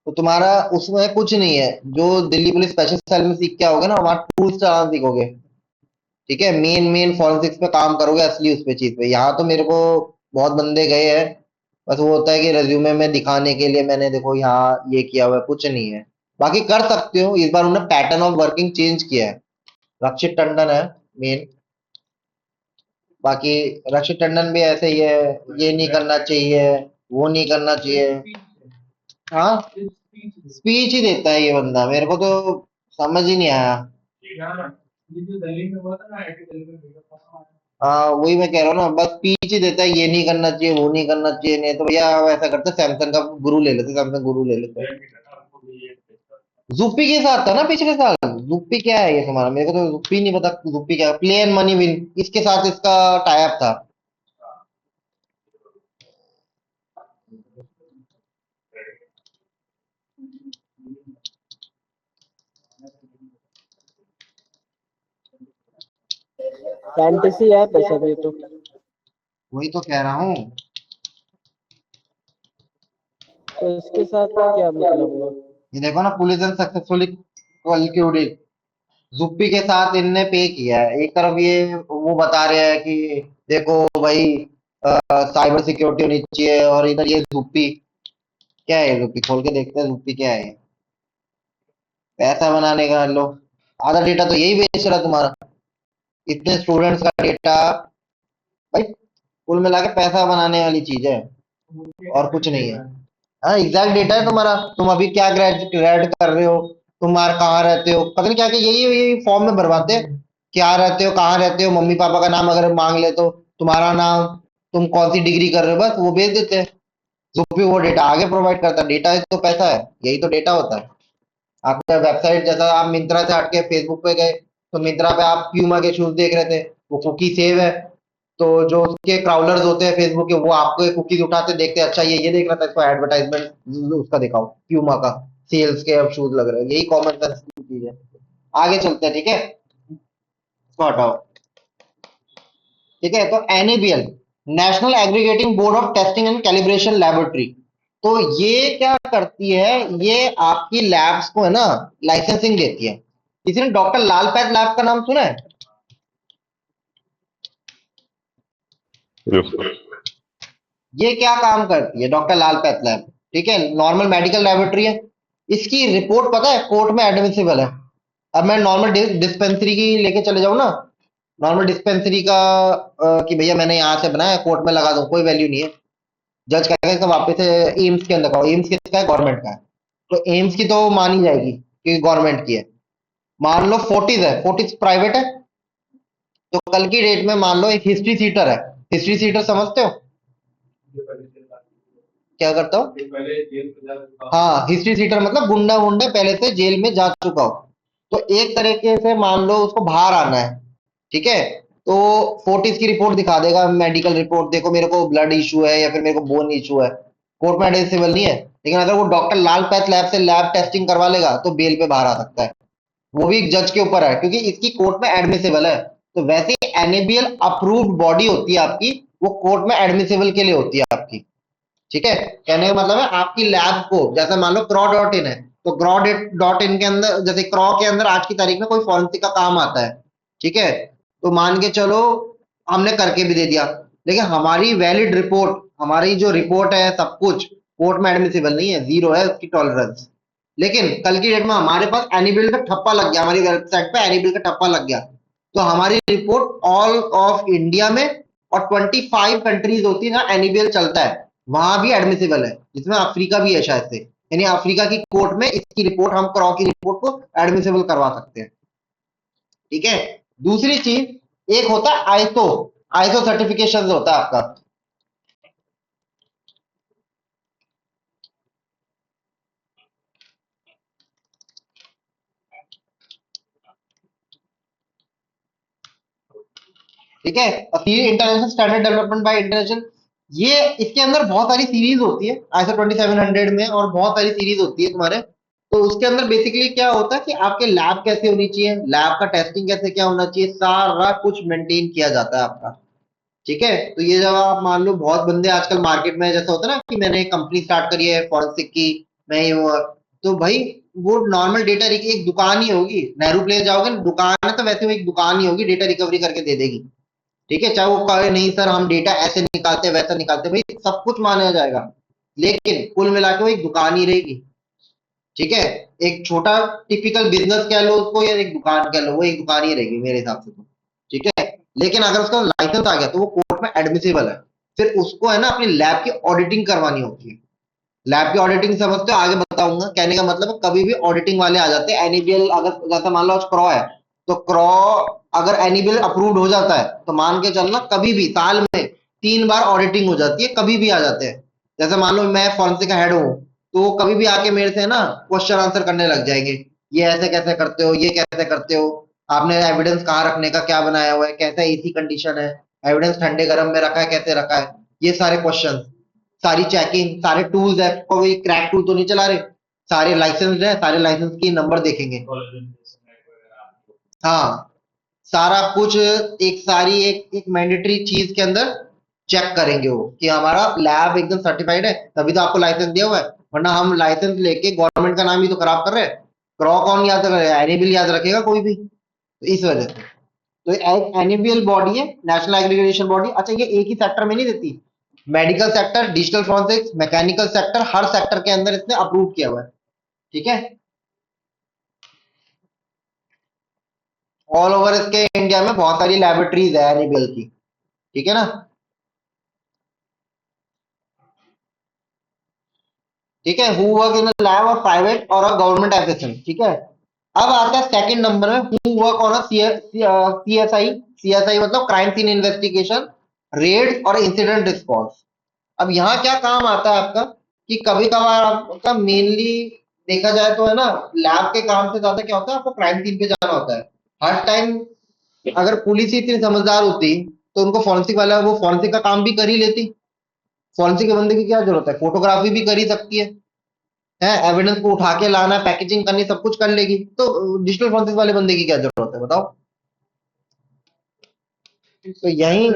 तो तुम्हारा उसमें कुछ नहीं है, जो दिल्ली पुलिस स्पेशल सेल में सीख के आओगे ना, वहां टूल्स चलाना सीखोगे। ठीक है, मेन मेन फॉरेंसिक्स पे काम करोगे, असली उस पे चीज पे। यहाँ तो मेरे को बहुत बंदे गए हैं, बस वो होता है कि रेज्यूमे में दिखाने के लिए मैंने देखो यहाँ ये किया हुआ है, कुछ नहीं है। बाकी कर सकते हो, इस बार उन्होंने पैटर्न ऑफ वर्किंग चेंज किया है, रक्षित टंडन है मेन। बाकी रक्षित टंडन भी ऐसे ही है, ये नहीं करना चाहिए, वो नहीं करना चाहिए। हाँ, स्पीच ही देता है ये बंदा, मेरे को तो समझ ही नहीं आया। हाँ वही मैं कह रहा हूँ ना, बस स्पीच ही देता है, ये नहीं करना चाहिए, वो नहीं करना चाहिए, नहीं तो भैया ऐसा करते सैमसंग का गुरु ले लेते, सैमसंग गुरु ले लेते। जुप्पी के साथ था ना पिछले साल, जुप्पी क्या है ये तुम्हारा, मेरे को तो जुप्पी नहीं पता, जुप्पी क्या, प्ले एंड मनी विन, इसके साथ इसका टाई अप था। फैंटेसी ऐप है सर ये तो। वही तो कह रहा हूँ, तो इसके साथ क्या मतलब हुआ? ये देखो ना, पुलिस एंड सक्सेसफुली कंक्लूडेड, जुप्पी के साथ इनने पे किया है। एक तरफ ये वो बता रहे हैं कि देखो भाई साइबर सिक्योरिटी होनी चाहिए, और इधर ये जुप्पी, क्या है जुप्पी, खोल के देखते हैं जुप्पी क्या है। पैसा बनाने का लो, आधा डेटा तो यही बेच रहा है तुम्हारा, इतने स्टूडेंट्स का डेटा, भाई कुल मिला के पैसा बनाने वाली चीज है और कुछ नहीं है। हाँ एग्जैक्ट डेटा है तुम्हारा, तुम अभी क्या ग्रेड कर रहे हो, तुम्हारा कहाँ रहते हो, पता नहीं क्या क्या, यही यही फॉर्म में भरवाते हैं, क्या रहते हो, कहाँ रहते हो, मम्मी पापा का नाम अगर मांग ले तो तुम्हारा नाम, तुम कौन सी डिग्री कर रहे हो, बस वो भेज देते हैं। जो भी वो डेटा आगे प्रोवाइड करता है, डेटा तो पैसा है, यही तो डेटा होता है। आपका वेबसाइट, जैसा आप मिंत्रा से हट के फेसबुक पे गए, तो मिंत्रा पे आप प्यूमा के शूज देख रहे थे, वो कुकी सेव है, तो जो उसके क्राउलर्स होते हैं फेसबुक के, वो आपको कुकीज उठाते देखते हैं, अच्छा ये देख रहा था, इसको एडवर्टाइजमेंट उसका दिखाओ, प्यूमा का सेल्स के अब शूज लग रहे हैं, यही कॉमन सेंस की चीज है। आगे चलते हैं, ठीक है, इसको हटाओ। ठीक है, तो NABL, national aggregating board of testing and calibration laboratory, तो ये क्या करती है, ये आपकी लैब्स को है ना लाइसेंसिंग देती है। किसी ने डॉक्टर लाल पैथ लैब का नाम सुना है? Yes, sir. ये क्या काम करती है डॉक्टर लाल पैथ लैब? ठीक है, नॉर्मल मेडिकल लेबोरेटरी है, इसकी रिपोर्ट पता है कोर्ट में एडमिसिबल है। अब मैं नॉर्मल डिस्पेंसरी की लेके चले जाऊं ना, नॉर्मल डिस्पेंसरी का कि भैया मैंने यहाँ से बनाया, कोर्ट में लगा दूं, कोई वैल्यू नहीं है। जज कहेगा इसका वापस से एम्स के अंदर करो। एम्स किसका है? गवर्नमेंट का है। तो एम्स की तो मानी जाएगी क्योंकि गवर्नमेंट की है। मान लो फोर्टिस है, फोर्टिस प्राइवेट है, तो कल की डेट में मान लो एक हिस्ट्री सीटर है। हिस्ट्री सीटर समझते हो क्या करता हो? पहले जेल में जा चुका हाँ, हिस्ट्री सीटर मतलब गुंडा वुंडा पहले से जेल में जा चुका हो। तो एक तरीके से मान लो उसको बाहर आना है, ठीक है, तो फोर्टिस की रिपोर्ट दिखा देगा, मेडिकल रिपोर्ट, देखो मेरे को ब्लड इशू है या फिर मेरे को बोन इशू है। कोर्ट में एडमिसिबल नहीं है, लेकिन अगर वो डॉक्टर लाल पैथ लैब से लैब टेस्टिंग करवा लेगा तो बेल पे बाहर आ सकता है। वो भी जज के ऊपर है क्योंकि इसकी कोर्ट में एडमिसिबल है। तो वैसे एनएबीएल अप्रूव्ड बॉडी होती है आपकी, वो कोर्ट में एडमिसिबल के लिए होती है आपकी। ठीक है, कहने का मतलब है आपकी लैब को, जैसे मान लो क्रॉ डॉट इन है, तो क्रॉ डॉट इन के अंदर, जैसे क्रॉ के अंदर आज की तारीख में कोई फॉरेंसिक का काम आता है, ठीक है, तो मान के चलो हमने करके भी दे दिया, लेकिन हमारी वैलिड रिपोर्ट, हमारी जो रिपोर्ट है सब कुछ कोर्ट में एडमिसिबल नहीं है, जीरो है उसकी टॉलरेंस। लेकिन कल की डेट में हमारे पास एनीबिल का ठप्पा लग गया, हमारी वेबसाइट पे एनीबिल का ठप्पा लग गया, तो हमारी रिपोर्ट ऑल ऑफ इंडिया में और 25 कंट्रीज होती है ना एनीबीएल चलता है, वहां भी एडमिसिबल है, जिसमें अफ्रीका भी है शायद से। यानी अफ्रीका की कोर्ट में इसकी रिपोर्ट, हम क्रॉ की रिपोर्ट को एडमिसिबल करवा सकते हैं। ठीक है, दूसरी चीज एक होता है आईएसओ, आईएसओ सर्टिफिकेशन होता है आपका। ठीक है, international standard development bye international, ये इसके अंदर बहुत सारी सीरीज होती है आईएसओ 2700 में, और बहुत सारी सीरीज होती है तुम्हारे। तो उसके अंदर बेसिकली क्या होता है कि आपके लैब कैसे होनी चाहिए, लैब का टेस्टिंग कैसे क्या होना चाहिए, सारा कुछ मेंटेन किया जाता है आपका। ठीक है, तो ये जब आप मान लो, बहुत बंदे आजकल मार्केट में जैसा होता है ना कि मैंने एक कंपनी स्टार्ट करी है फॉरेंसिक की, मैं ये वो, तो भाई वो नॉर्मल डेटा एक दुकान ही होगी, नेहरू प्लेस जाओगे ना, दुकान है तो वैसे वो एक दुकान ही होगी, डेटा रिकवरी करके दे देगी। ठीक है, चाहे वो कहे नहीं सर हम डेटा ऐसे निकालते वैसा निकालते, भाई सब कुछ माना जाएगा, लेकिन कुल मिला के वो एक दुकान ही रहेगी। ठीक है, एक छोटा टिपिकल बिजनेस कह लो उसको या एक दुकान कह लो, वो एक दुकान ही रहेगी मेरे हिसाब से तो। ठीक है, लेकिन अगर उसका लाइसेंस आ गया तो वो कोर्ट में एडमिसिबल है, फिर उसको है ना अपनी लैब की ऑडिटिंग करवानी होती है। लैब की ऑडिटिंग समझते हो, आगे बताऊंगा। कहने का मतलब है कभी भी ऑडिटिंग वाले आ जाते हैं एनएबीएल, अगर जैसे मान लो आज क्रॉ है, तो क्रॉ अगर एनएबीएल अप्रूव्ड हो जाता है तो मान के चलना कभी भी साल में 3 बार ऑडिटिंग हो जाती है, कभी भी आ जाते हैं। जैसे मान लो मैं फॉरेंसिक का हेड हूँ, तो वो कभी भी आके मेरे से ना क्वेश्चन आंसर करने लग जाएंगे, ये ऐसे कैसे करते हो, ये कैसे करते हो, आपने एविडेंस कहाँ रखने का क्या बनाया हुआ है, कैसा एसी कंडीशन है, एविडेंस ठंडे गर्म में रखा है कैसे रखा है, ये सारे क्वेश्चन, सारी चेकिंग, सारे टूल्स है, कोई क्रैक टूल तो नहीं चला रहे, सारे लाइसेंस है, सारे लाइसेंस की नंबर देखेंगे। हाँ, सारा कुछ एक सारी एक मैंडेटरी चीज के अंदर चेक करेंगे वो कि हमारा लैब एकदम सर्टिफाइड है, तभी तो आपको लाइसेंस दिया हुआ है, वरना हम लाइसेंस लेके गवर्नमेंट का नाम ही तो खराब कर रहे हैं। क्रॉ कौन याद रखेगा? एनएबीएल याद रखेगा कोई भी? तो इस वजह से तो एक एनएबीएल बॉडी है, नेशनल एग्रीगेशन बॉडी। अच्छा, ये एक ही सेक्टर में नहीं देती, medical sector, digital forensics, mechanical sector, हर सेक्टर के अंदर इसने अप्रूव किया हुआ है। ठीक है, ऑल ओवर इसके इंडिया में बहुत सारी लैबोरेटरीज है एनएबीएल की। ठीक है ना, ठीक है, हु वर्क इन लैब और प्राइवेट और अ गवर्नमेंट एफिशिएंट। ठीक है, अब आता है सेकंड नंबर में, who work on a CSI. CSI मतलब क्राइम सीन इन्वेस्टिगेशन, रेड और इंसिडेंट रिस्पॉन्स। अब यहाँ क्या काम आता है आपका कि कभी कभार आपका मेनली देखा जाए तो है ना, लैब के काम से ज्यादा क्या होता है, आपको क्राइम सीन पे जाना होता है हर टाइम। अगर पुलिस ही इतनी समझदार होती तो उनको फॉरेंसिक वाला वो फॉरेंसिक का काम भी कर ही लेती। फॉरेंसिक के बंदे की क्या जरूरत है, फोटोग्राफी भी कर ही सकती है एविडेंस को उठा के लाना, पैकेजिंग करनी, सब कुछ कर लेगी। तो डिजिटल फॉरेंसिक वाले बंदे की क्या जरूरत है बताओ? तो यही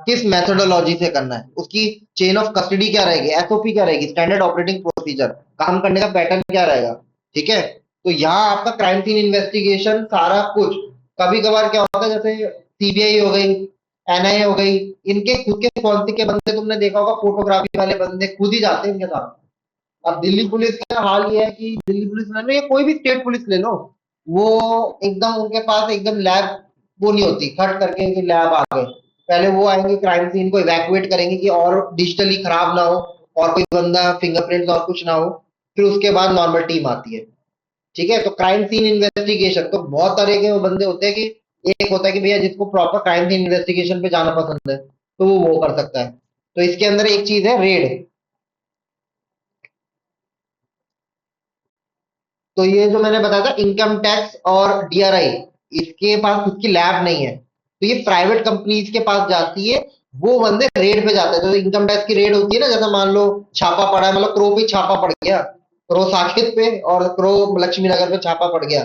किस मेथोडोलॉजी से करना है, उसकी चेन ऑफ कस्टडी क्या रहेगी, एसओपी क्या रहेगी, स्टैंडर्ड ऑपरेटिंग प्रोसीजर, काम करने का पैटर्न क्या रहेगा। ठीक है, तो यहाँ आपका क्राइम सीन इन्वेस्टिगेशन सारा कुछ। कभी कभार क्या होता है, जैसे सीबीआई हो गई, एनआईए हो गई, इनके खुद के फॉरेंसिक के बंदे तुमने देखा होगा, फोटोग्राफी वाले बंदे खुद ही जाते हैं इनके साथ। अब दिल्ली पुलिस का हाल ये है कि दिल्ली पुलिस ले लो या कोई भी स्टेट पुलिस ले लो, वो एकदम उनके पास एकदम लैब वो नहीं होती, खट करके लैब आ गए, पहले वो आएंगे क्राइम सीन को इवैक्यूएट करेंगे कि और डिजिटली खराब ना हो और कोई बंदा फिंगरप्रिंट और कुछ ना हो, फिर उसके बाद नॉर्मल टीम आती है। ठीक है, तो क्राइम सीन इन्वेस्टिगेशन तो बहुत तरह के वो बंदे होते हैं कि एक होता है कि भैया जिसको प्रॉपर क्राइम सीन इन्वेस्टिगेशन पे जाना पसंद है तो वो कर सकता है। तो इसके अंदर एक चीज है रेड। तो ये जो मैंने बताया था इनकम टैक्स और डीआरआई, इसके पास खुद की लैब नहीं है, तो ये प्राइवेट कंपनीज के पास जाती है। वो बंदे रेड पे जाते हैं, तो इनकम टैक्स की रेड होती है ना, जैसे मान लो छापा पड़ा है, मतलब क्रो पे छापा पड़ गया, क्रो साकेत पे और क्रो लक्ष्मी नगर पे छापा पड़ गया,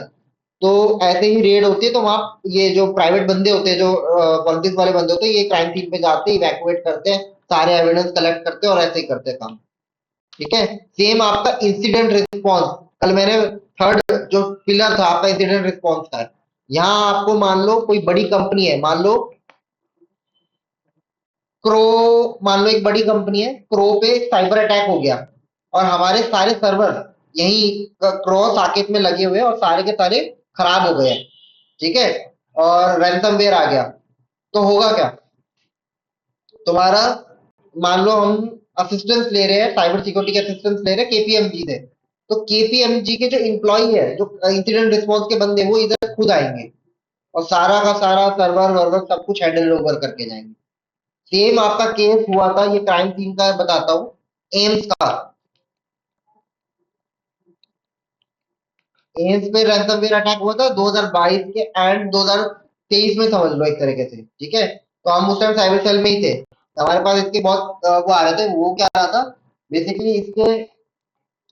तो ऐसे ही रेड होती है। तो वहां ये जो प्राइवेट बंदे होते हैं, जो पॉलिटिक्स वाले बंदे होते हैं, ये क्राइम सीन पे जाते हैं, इवैक्यूएट करते हैं, सारे एविडेंस कलेक्ट करते हैं और ऐसे ही करते हैं काम। ठीक है, सेम आपका इंसिडेंट रिस्पॉन्स, कल मैंने थर्ड जो पिलर था आपका इंसिडेंट रिस्पॉन्स का, यहाँ आपको मान लो कोई बड़ी कंपनी है, मान लो क्रो, मान लो एक बड़ी कंपनी है, क्रो पे साइबर अटैक हो गया और हमारे सारे सर्वर यही क्रो साकेत में लगे हुए हैं और सारे के सारे खराब हो गए हैं। ठीक है, और रैंसमवेयर आ गया, तो होगा क्या तुम्हारा, मान लो हम असिस्टेंस ले रहे हैं, साइबर सिक्योरिटी के असिस्टेंस ले रहे हैं केपीएमजी से, तो केपीएमजी के जो इम्प्लॉई है, जो इंसिडेंट रिस्पॉन्स के बंदे, वो इधर खुद आएंगे और सारा का सारा सर्वर वर्वर सब कुछ हैंडल ओवर करके जाएंगे। सेम आपका केस हुआ था, ये क्राइम सीन का बताता हूँ, एम्स का। एम्स पे रैंसमवेयर अटैक हुआ था 2022 के एंड 2023 में, समझ लो एक तरीके से। ठीक है, तो हम उस टाइम साइबर सेल में ही थे, हमारे पास इसके बहुत वो आ रहे थे। वो क्या रहा था बेसिकली, इसके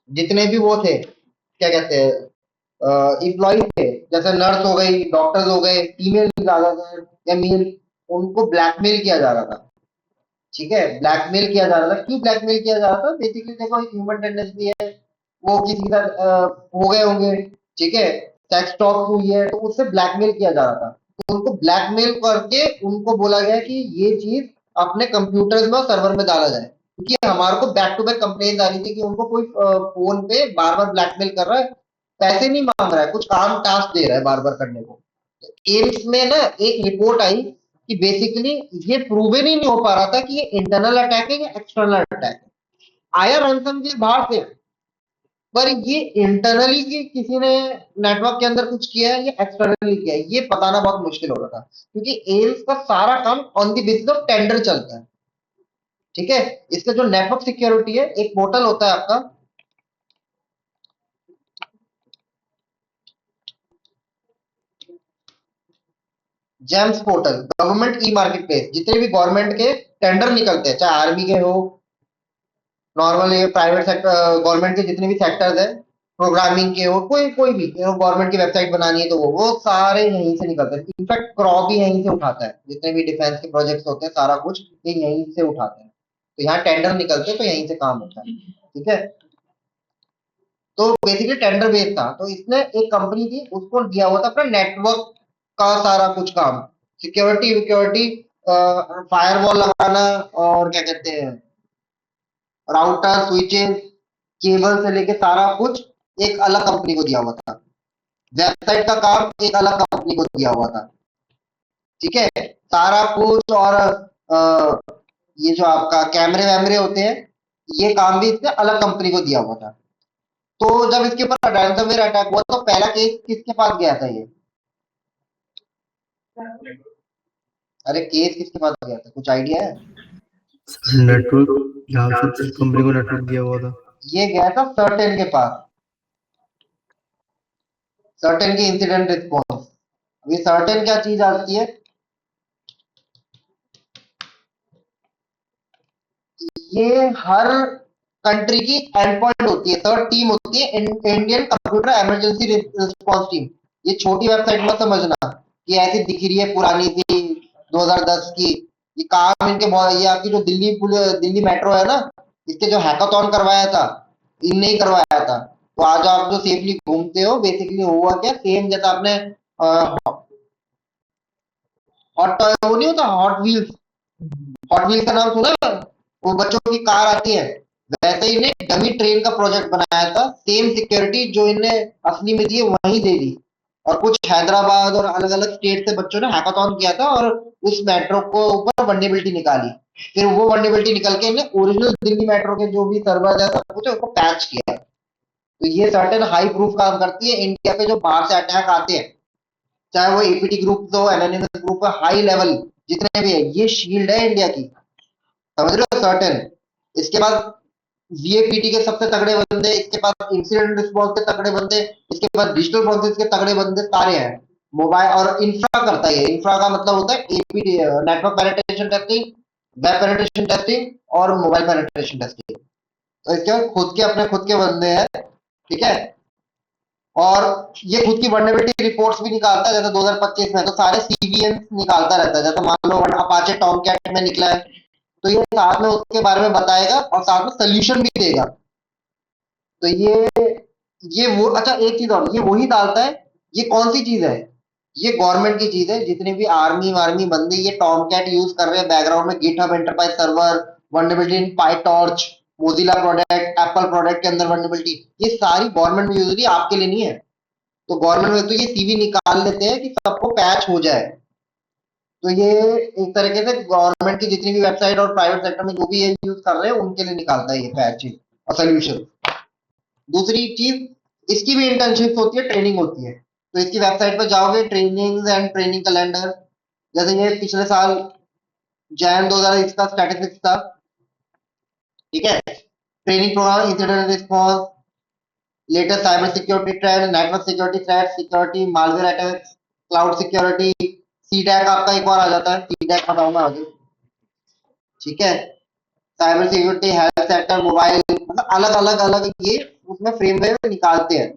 जितने भी वो थे, क्या कहते हैं, इम्प्लॉय थे, जैसे नर्स हो गई, डॉक्टर्स हो गए, फीमेल ज्यादातर या मेल, उनको ब्लैकमेल किया जा रहा था। ठीक है, ब्लैकमेल किया जा रहा था। क्यों ब्लैकमेल किया जा रहा था? बेसिकली देखो, एक ह्यूमन टेंडेंसी है, वो किसी का हो गए होंगे, ठीक है, सेक्स टॉक हुई है, तो उससे ब्लैकमेल किया जा रहा था। तो उनको ब्लैकमेल करके उनको बोला गया कि ये चीज अपने कंप्यूटर्स में और सर्वर में डाला जाए, क्योंकि हमारे को बैक टू बैक कंप्लेन आ रही थी कि उनको कोई फोन पे बार बार ब्लैकमेल कर रहा है, पैसे नहीं मांग रहा है, कुछ काम टास्क दे रहा है बार बार करने को। एम्स में ना एक रिपोर्ट आई कि बेसिकली ये प्रूवन ही नहीं हो पा रहा था कि ये इंटरनल अटैक है या एक्सटर्नल अटैक है। आया रैंसमवेयर बाहर से, पर ये इंटरनली की किसी ने नेटवर्क के अंदर कुछ किया है या एक्सटर्नली किया है, ये बताना बहुत मुश्किल हो रहा था, क्योंकि एम्स का सारा काम on the basis of tender चलता है। ठीक है, इसका जो नेटवर्क सिक्योरिटी है, एक पोर्टल होता है आपका, James portal, government e market place, जितने भी गवर्नमेंट के टेंडर निकलते हैं, चाहे आर्मी के हो, नॉर्मल प्राइवेट सेक्टर, गवर्नमेंट के जितने भी सेक्टर्स है, प्रोग्रामिंग के हो, कोई कोई भी गवर्नमेंट की वेबसाइट बनानी है, तो वो सारे यहीं से निकलते हैं। इनफैक्ट क्रॉप भी यहीं से उठाता है, जितने भी डिफेंस के प्रोजेक्ट्स होते हैं, सारा कुछ ये यहीं से उठाते हैं। तो यहाँ टेंडर निकलते हैं, तो यहीं से काम होता है। ठीक है, तो बेसिकली टेंडर बेस्ड था, तो इसने एक कंपनी थी, उसको दिया हुआ था अपना नेटवर्क का सारा कुछ काम, सिक्योरिटी विक्योरिटी, फायरवॉल लगाना, और क्या कहते हैं, राउटर स्विचेस केबल से लेके सारा कुछ एक अलग कंपनी को दिया हुआ था। वेबसाइट का काम एक अलग कंपनी को दिया हुआ था। ठीक है, सारा कुछ, और ये जो आपका कैमरे वैमरे होते हैं, ये काम भी इसने अलग कंपनी को दिया हुआ था। तो जब इसके ऊपर रैंसमवेयर अटैक हुआ, तो पहला केस किसके पास गया था ये? अरे केस किसके पास गया था, कुछ आइडिया है? नेटवर्क, यहाँ से जिस कंपनी को नेटवर्क दिया हुआ था, ये गया था सर्टेन के पास, सर्टेन की इंसिडेंट रिस्पॉन्स। अभी सर्टेन क्या चीज आती है, ये हर कंट्री की एंड पॉइंट होती है, थर्ड टीम होती है, Indian computer emergency response team. ये छोटी वेबसाइट मत समझना कि ऐसी दिख रही है पुरानी सी 2010 की। ये काम इनके बहुत, ये आपकी जो दिल्ली मेट्रो है ना, इसके जो हैकाथॉन करवाया था, इनने ही करवाया था। तो आज आप जो सेफली घूमते हो, बेसिकली हुआ क्या, सेम जैसा आपने हॉट, वो नहीं होता हॉट व्हील्स, हॉट व्हील्स का नाम सुना है? वो बच्चों की कार आती है, वैसे ही इन्हें डमी ट्रेन का प्रोजेक्ट बनाया था। सेम सिक्योरिटी जो इन्हें असली में दी है, वही दे दी। और कुछ हैदराबाद और अलग अलग स्टेट से बच्चों ने हैकाथॉन किया था और उस मेट्रो को ऊपर वनडेबिलिटी निकाली। फिर वो वनडेबिलिटी निकल के इन्हें ओरिजिनल दिल्ली मेट्रो के जो भी सर्वर है सब कुछ है, उसको पैच किया। तो ये सर्टेन हाई प्रूफ काम करती है। इंडिया पे जो बाहर से अटैक आते हैं, चाहे वो एपीटी ग्रुप हो, एनोनिमस ग्रुप है, हाई लेवल जितने भी है, ये शील्ड है इंडिया की, समझ रहे हो, सर्टेन। इसके बाद वीएपीटी के सबसे तगड़े बंदे, इसके पास इंसिडेंट रिस्पॉन्स के तगड़े बंदे, इसके पास डिजिटल प्रोसेस के तगड़े बंदे सारे हैं। मोबाइल और इंफ्रा करता है। इंफ्रा का मतलब होता है APT, network penetration testing, web penetration testing और मोबाइल पेनिट्रेशन टेस्टिंग। तो इसके बाद खुद के बंदे हैं, ठीक है। और ये खुद की वल्नरेबिलिटी रिपोर्ट्स भी निकालता है। जैसे 2025 में तो सारे सीवीएन निकालता रहता है। जैसे मान लो अपाचे टॉमकैट में निकला है, तो ये साथ में उसके बारे में बताएगा और साथ में सोल्यूशन भी देगा। तो ये वो, अच्छा एक चीज और, ये वही डालता है। ये कौन सी चीज है? ये गवर्नमेंट की चीज है। जितने भी आर्मी वार्मी बंदे ये टॉमकैट यूज कर रहे हैं बैकग्राउंड में, GitHub enterprise server, vulnerability in PyTorch, Mozilla product, Apple product के अंदर वल्नरेबिलिटी, ये सारी गवर्नमेंट में यूज होती है, आपके लिए नहीं है। तो गवर्नमेंट में तो ये सीवी निकाल लेते हैं कि सबको पैच हो जाए। तो ये एक तरीके से गवर्नमेंट की जितनी भी वेबसाइट और प्राइवेट सेक्टर में जो भी ये यूज कर रहे हैं उनके लिए निकालता है ये पैच और सोल्यूशन। दूसरी चीज, इसकी भी इंटर्नशिप होती है, ट्रेनिंग होती है। तो इसकी वेबसाइट पर जाओगे, ट्रेनिंग एंड ट्रेनिंग कैलेंडर, जैसे ये पिछले साल जैन 2020 का स्टैटिस्टिक्स था, ठीक है। Training programme, incident response, latest cyber security trend, network security threat, security, malware attack, cloud security, CDAC आपका एक और आ जाता है, सीडैक बताऊंगा आगे, ठीक है। Cyber security, health sector, mobile, मतलब अलग अलग अलग ये उसमें फ्रेमवर्क निकालते हैं,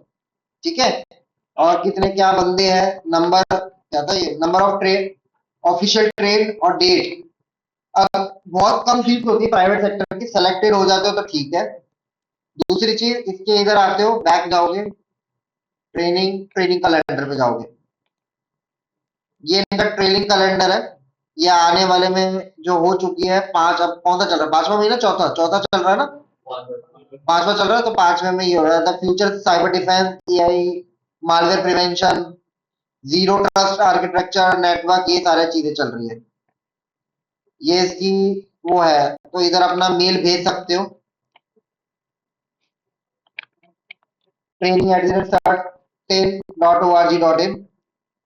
ठीक है। और कितने क्या बंदे हैं, नंबर क्या था ये, number of train, official train और डेट। अब बहुत कम सीट होती है प्राइवेट सेक्टर की, सेलेक्टेड हो जाते हो तो ठीक है। दूसरी चीज, इसके इधर आते हो, बैक जाओगे, ट्रेनिंग ट्रेनिंग कैलेंडर पे जाओगे, ये इनका ट्रेनिंग कैलेंडर है। ये आने वाले में जो हो चुकी है पांच, अब कौन सा चल रहा है, पांचवा महीना, चौथा चौथा चल रहा है ना, पांचवा चल रहा है। तो पांचवे में ये हो रहा था, future cyber defence, AI, malware prevention, zero trust architecture, network, ये सारी चीजें चल रही है। ये इसकी वो है, तो इधर अपना मेल भेज सकते हो, training@certain.org.in।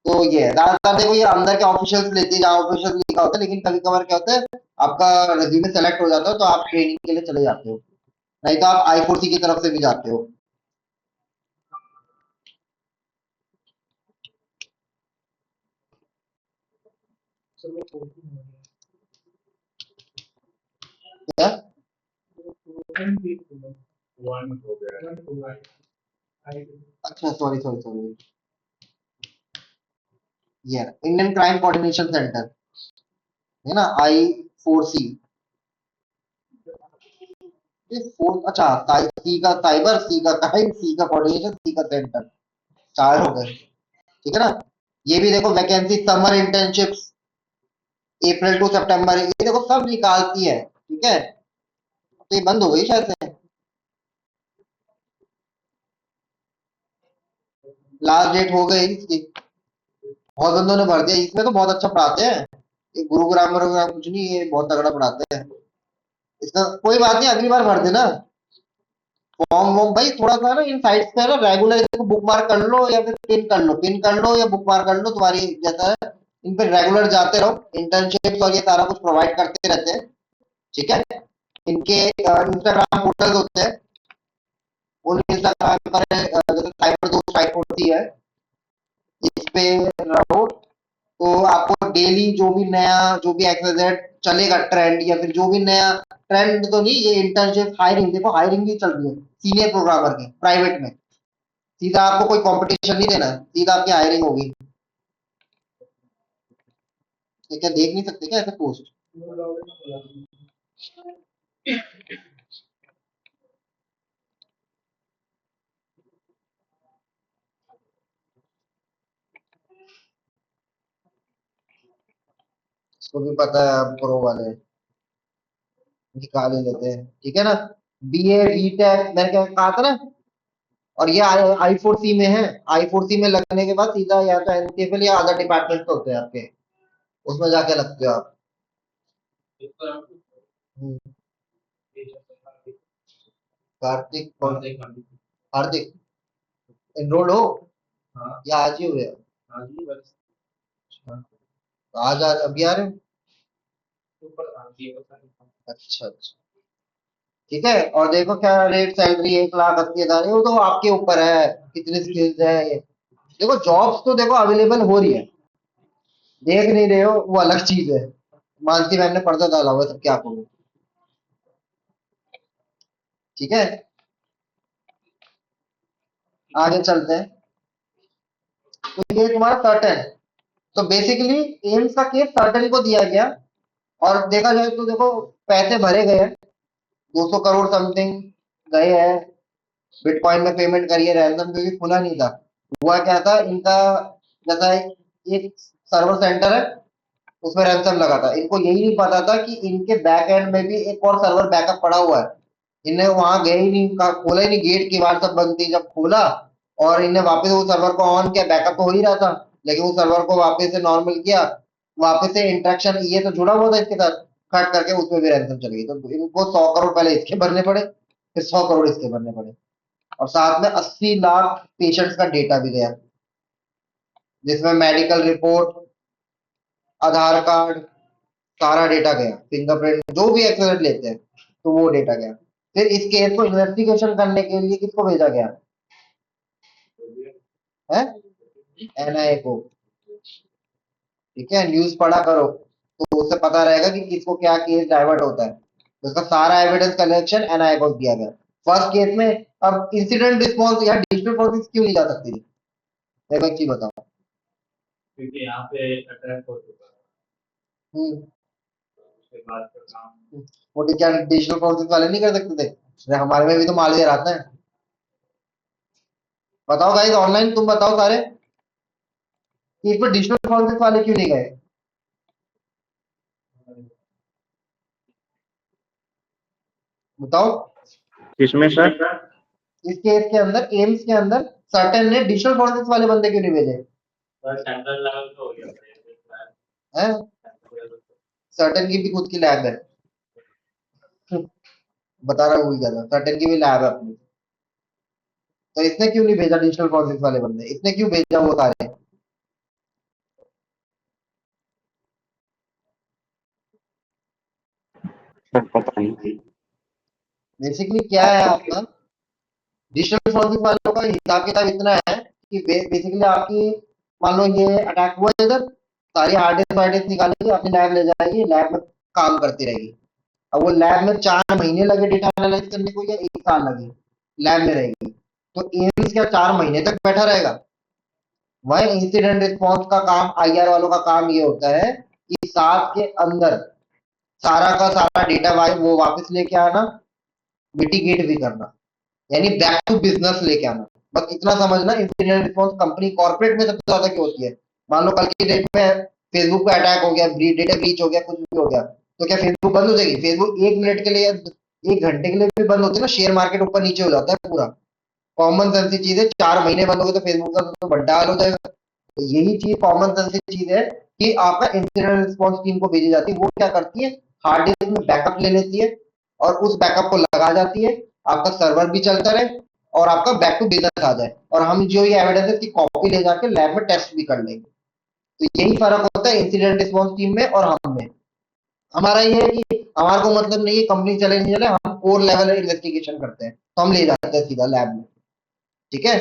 तो ये है ज्यादातर, देखो ये अंदर के ऑफिशियल्स लेते हैं जहाँ ऑफिशियल लिखा होता है, लेकिन कभी कभार क्या होता है, आपका रिज्यूमे सेलेक्ट हो जाता है तो आप ट्रेनिंग के लिए चले जाते हो, नहीं तो आप आई4सी की तरफ से भी जाते हो। क्या? अच्छा, सॉरी सॉरी सॉरी, ये इंडियन क्राइम कोऑर्डिनेशन सेंटर है ना, आई4सी। ये फोर, अच्छा, सी का साइबर, सी का क्राइम, सी का कोऑर्डिनेशन, सी का सेंटर, चार हो गए, ठीक है ना। ये भी देखो vacancy, summer internships, April to सितंबर, ये देखो सब निकालती है, ठीक है। तो ये बंद हो गई शायद से, लास्ट डेट हो गई इसकी, बहुत बंदों ने भर दिया। इसमें तो बहुत अच्छा पढ़ाते हैं, ये गुरुग्राम वरुग्राम कुछ नहीं, ये बहुत तगड़ा पढ़ाते हैं। इसका कोई बात नहीं, अगली बार भर देना फॉर्म वॉर्म। भाई थोड़ा सा ना इन साइट्स पे ना रेगुलर इसको बुक मार्क कर लो या फिर पिन कर लो, पिन कर लो या बुक मार्क कर लो, तुम्हारी जैसा है। इन पे रेगुलर जाते रहो, इंटर्नशिप और ये सारा कुछ प्रोवाइड करते रहते हैं, ठीक है। इनके इंस्टाग्राम पोर्टल होते हैं, उन इंस्टाग्राम पर जैसे साइबर दोस्त टाइप होती है, इस पे रहो, तो आपको डेली जो भी नया, जो भी एक्सवाइजेड चलेगा ट्रेंड, या फिर जो भी नया ट्रेंड, तो नहीं, ये इंटर्नशिप हायरिंग, देखो हायरिंग भी चल रही है सीनियर प्रोग्रामर की प्राइवेट में। सीधा आपको कोई कंपटीशन नहीं देना, सीधा आपकी हायरिंग होगी। ये क्या देख नहीं सकते क्या ऐसे पोस्ट? इसको भी पता है, अब प्रो वाले निकाल ही लेते हैं, ठीक है ना। बीए बीटेक मैंने क्या कहा था ना, और ये I4C में है। I4C में लगने के बाद सीधा या तो NCFL या अदर डिपार्टमेंट होते हैं आपके, उसमें जाके लगते हो आप। हम्म, कार्तिक कौन? हार्दिक एनरोल हो हाँ या आज ही हुए हो? हाँ जी बस तो आज अभी आ रहे हो? ऊपर आती है पता नहीं। अच्छा अच्छा, ठीक है। और देखो क्या रेट, सैलरी 1,80,000, वो तो आपके ऊपर है कितनी स्किल्स है ये। देखो जॉब्स तो देखो अवेलेबल हो रही है, देख नहीं रहे हो वो अलग चीज है। मानसी मैम ने पर्दा डाला हुआ है, सब क्या करूं। ठीक है, आगे चलते हैं। तो ये तुम्हारा सर्टेन, तो बेसिकली एम्स का केस सर्टेन को दिया गया। और देखा जाए तो देखो पैसे भरे गए हैं, 200 करोड़ समथिंग गए हैं। बिटकॉइन में पेमेंट करिए रैंडम, क्योंकि खुला नहीं था। हुआ क्या था इनका, जैसा एक सर्वर सेंटर है उसमें रैंसम लगा था। इनको यही नहीं पता था कि इनके बैक एंड में भी एक और सर्वर बैकअप पड़ा हुआ है। इन्हें वहां गए ही नहीं, खोला ही नहीं, गेट की बाहर सब बंद थी। जब खोला और इन्हें वापस वो सर्वर को ऑन किया, बैकअप तो हो ही रहा था, लेकिन वो सर्वर को वापस से नॉर्मल किया, वापस से इंट्रैक्शन ये तो जुड़ा हुआ था इसके साथ, कट करके उसमें भी रैंसम चल गई। तो इनको 100 करोड़ पहले इसके भरने पड़े, फिर 100 करोड़ इसके भरने पड़े, और साथ में 80 लाख पेशेंट्स का डेटा भी गया, जिसमें मेडिकल रिपोर्ट, आधार कार्ड, सारा डेटा गया, फिंगरप्रिंट जो भी एक्सरेट लेते हैं तो वो डेटा गया। फिर इस केस को इन्वेस्टिगेशन करने के लिए किसको भेजा गया है? एनआईए को। ठीक है, न्यूज पढ़ा करो तो उससे पता रहेगा कि किसको क्या केस डाइवर्ट होता है। तो उसका सारा एविडेंस कलेक्शन एनआईए को दिया गया फर्स्ट केस में। अब इंसिडेंट रिस्पॉन्स या डिजिटल प्रोसेस क्यों नहीं जा सकती थी? देखो एक चीज बताओ। क्योंकि यहाँ पे अटैक हो चुका है हम्म, उसके बाद का काम। वो क्या डिजिटल प्रोसेस वाले नहीं कर सकते थे? अरे हमारे में भी तो मालवेयर आता है। बताओ गाइस ऑनलाइन, तुम बताओ सारे कि इस पर डिजिटल प्रोसेस वाले क्यों नहीं गए? बताओ। किसमें सर? इस केस के अंदर, एम्स के अंदर सर्टेन ने डिजिटल फोरेंसिक्स वाले बंदे क्यों नहीं भेजे? बस सेंट्रल लेवल पे हो गया हैं? सर्टेन की भी खुद की लैब है। बता रहा हूँ क्या था, सर्टेन की भी लैब है अपनी। तो इसने क्यों नहीं भेजा डिजिटल फोरेंसिक्स वाले बंदे, इसने क्यों भेजा वो सारे? सर पता नहीं। बेसिकली क्या है आपका, डिजिटल फोरेंसिक्स वालों का हिसाब किताब इतना है कि बेसिकली आपकी, मान लो ये अटैक हुआ इधर, सारी हार्ड डिस्क वार्ड डिस्क निकालेगी, अपनी लैब ले जाएगी, लैब में काम करती रहेगी। अब वो लैब में 4 महीने लगे डेटा एनालाइज करने को या 1 साल लगे, लैब में रहेगी। तो एम्स क्या 4 महीने तक बैठा रहेगा? वह इंसिडेंट रिस्पॉन्स का काम, आईआर वालों का काम ये होता है कि साथ के अंदर सारा का सारा डेटा वो वापस लेके आना, मिटिगेट भी करना, यानी बैक टू बिजनेस लेके आना। बस इतना समझना, इंसिडेंट रिस्पॉन्स कंपनी कॉर्पोरेट में सबसे ज्यादा क्यों होती है। मान लो कल की डेट में फेसबुक पे अटैक हो गया, डेटा ब्रीच हो गया, कुछ भी हो गया, तो क्या फेसबुक बंद हो जाएगी? फेसबुक 1 मिनट के लिए या 1 घंटे के लिए भी बंद होती है ना, शेयर मार्केट ऊपर नीचे हो जाता है पूरा। कॉमन सेंस की चीज है, 4 महीने बंद हो गए तो फेसबुक का तो बड्डा हाल हो जाएगा। तो यही चीज कॉमन सेंस की चीज है कि आपका इंसिडेंट रिस्पॉन्स टीम को भेजी जाती है। वो क्या करती है, हार्ड डिस्क में बैकअप ले लेती है और उस बैकअप को लगा जाती है, आपका सर्वर भी चलता रहे और आपका बैक टू बिजनेस आ जाए, और हम जो ये एविडेंस है की कॉपी ले जाके लैब में टेस्ट भी कर लेंगे। तो यही फर्क होता है इंसिडेंट रिस्पॉन्स टीम में और हम में। हमारा ये है कि हमारे को मतलब नहीं है कंपनी चले नहीं चले, हम कोर लेवल इन्वेस्टिगेशन करते हैं, तो हम ले जाते हैं सीधा लैब में। ठीक है,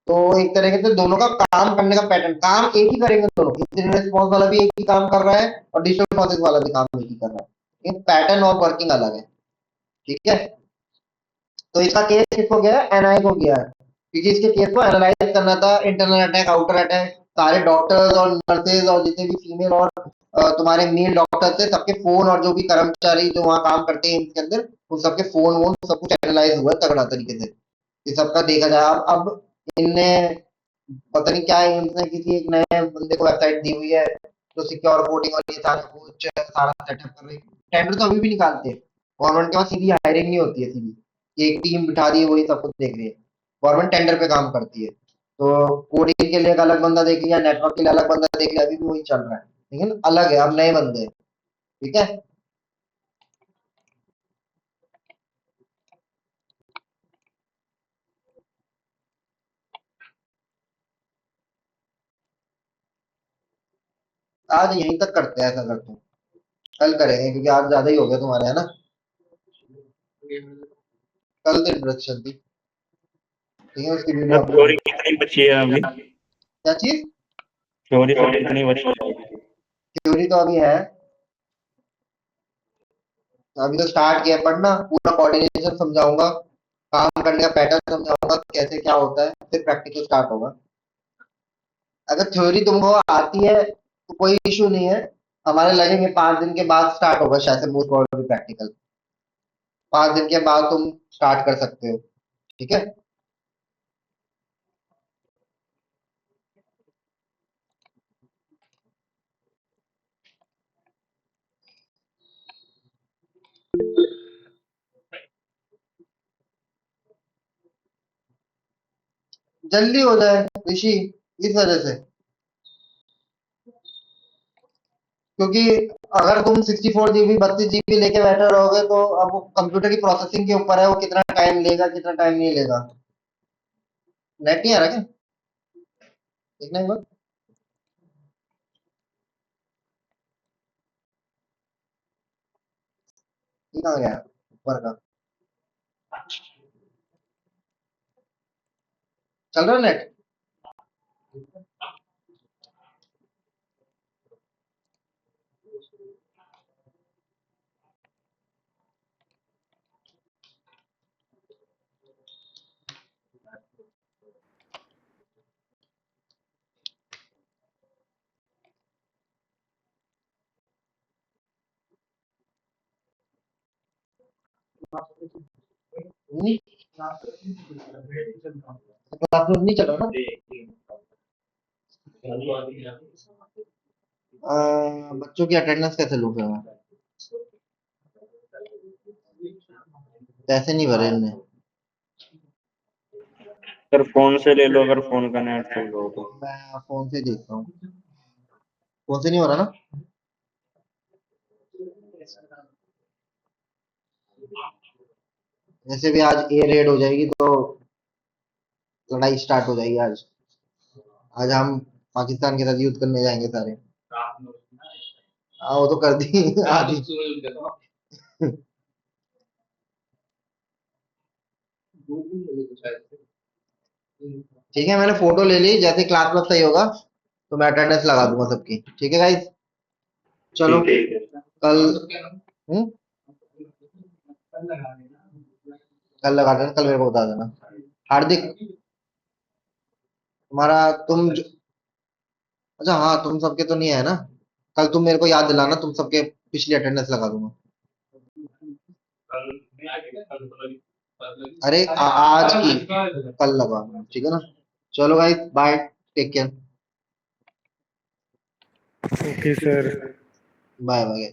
तो एक तरीके से दोनों का काम करने का पैटर्न, काम एक ही करेंगे दोनों, इंसिडेंट रिस्पॉन्स वाला भी एक ही काम कर रहा है और डिजिटल प्रोसेस वाला भी काम एक ही कर रहा है, लेकिन पैटर्न और वर्किंग अलग है। ठीक है, तो इसका केस किसको गया है? एनआई को गया है, क्योंकि इसके केस को एनालाइज करना था, इंटरनल अटैक, आउटर अटैक, सारे डॉक्टर्स और नर्सेज और जितने भी फीमेल और तुम्हारे मेल डॉक्टर्स थे, सबके फोन और जो भी कर्मचारी जो वहां काम करते हैं इसके अंदर, उन सबके फोन वोन सब कुछ एनालाइज हुआ है तगड़ा तरीके से। ये सबका देखा जाए। अब इनने पता नहीं क्या है, इनने किसी एक नए बंदे को वेबसाइट दी हुई है जो सिक्योर कोडिंग और ये सारा कुछ सारा सेटअप कर रही है। टेंडर तो अभी भी निकालते हैं, गवर्नमेंट के पास सीधी हायरिंग नहीं होती है, सीधी एक टीम बिठा दी, वही सब कुछ देख रही है। गवर्नमेंट टेंडर पे काम करती है। तो कोडिंग के लिए एक अलग बंदा देख लिया, नेटवर्क के लिए अलग बंदा देख लिया, अभी भी वही चल रहा है, लेकिन अलग है, अब नए बंदे हैं। ठीक है, आज यहीं तक करते हैं, ऐसा करते हैं, कल करेंगे क्योंकि आज ज्यादा ही हो गया तुम्हारे, है ना। कल तो इंट्रोडक्शन थी, ठीक है, उसकी वीडियो सर अपलोड। थ्योरी कितनी बची है अभी? क्या चीज? थ्योरी सर कितनी बची है? थ्योरी तो अभी है, अभी तो स्टार्ट किया है पढ़ना, पूरा कोऑर्डिनेशन समझाऊंगा, काम करने का पैटर्न समझाऊंगा, कैसे क्या होता है, फिर प्रैक्टिकल स्टार्ट होगा। अगर थ्योरी तुमको आती है तो कोई इशू नहीं है, हमारे लगेंगे 5 दिन के बाद स्टार्ट होगा शायद से मोस्ट प्रोबेबली प्रैक्टिकल, 5 दिन के बाद तुम स्टार्ट कर सकते हो। ठीक है, जल्दी हो जाए ऋषि, इस वजह से, क्योंकि अगर तुम 64 GB 32 GB लेके बैठे रहोगे तो अब कंप्यूटर की प्रोसेसिंग के ऊपर है, वो कितना टाइम लेगा कितना टाइम नहीं लेगा। नेट नहीं आ रहा क्या, देखना एक बार। ये कहाँ गया ऊपर का, चल रहा है नेट? नहीं, क्लास नहीं चल रहा ना। बच्चों की अटेंडेंस कैसे लूंगा मैं, पैसे नहीं भरे इनने। सर फोन से ले लो अगर फोन का नेट सही हो तो। मैं फोन से देखता हूँ, फोन से नहीं हो रहा ना। वैसे भी आज ए रेड हो जाएगी तो लड़ाई स्टार्ट हो जाएगी आज। आज हम पाकिस्तान के साथ युद्ध करने जाएंगे सारे। हाँ वो तो कर दी आधी। ठीक है, मैंने फोटो ले ली, जैसे क्लास में सही होगा तो मैं अटेंडेंस लगा दूंगा सबकी। ठीक है गाइस, चलो ठीक है। कल, कल लगा देना, कल मेरे को बता देना। हार्दिक, तुम्हारा अच्छा हाँ, तुम सबके तो नहीं है ना, कल तुम मेरे को याद दिलाना, तुम सबके पिछली अटेंडेंस लगा दूंगा। अरे आज की, कल लगा दूंगा, ठीक है ना। चलो guys, bye, take care, okay sir. Bye bye.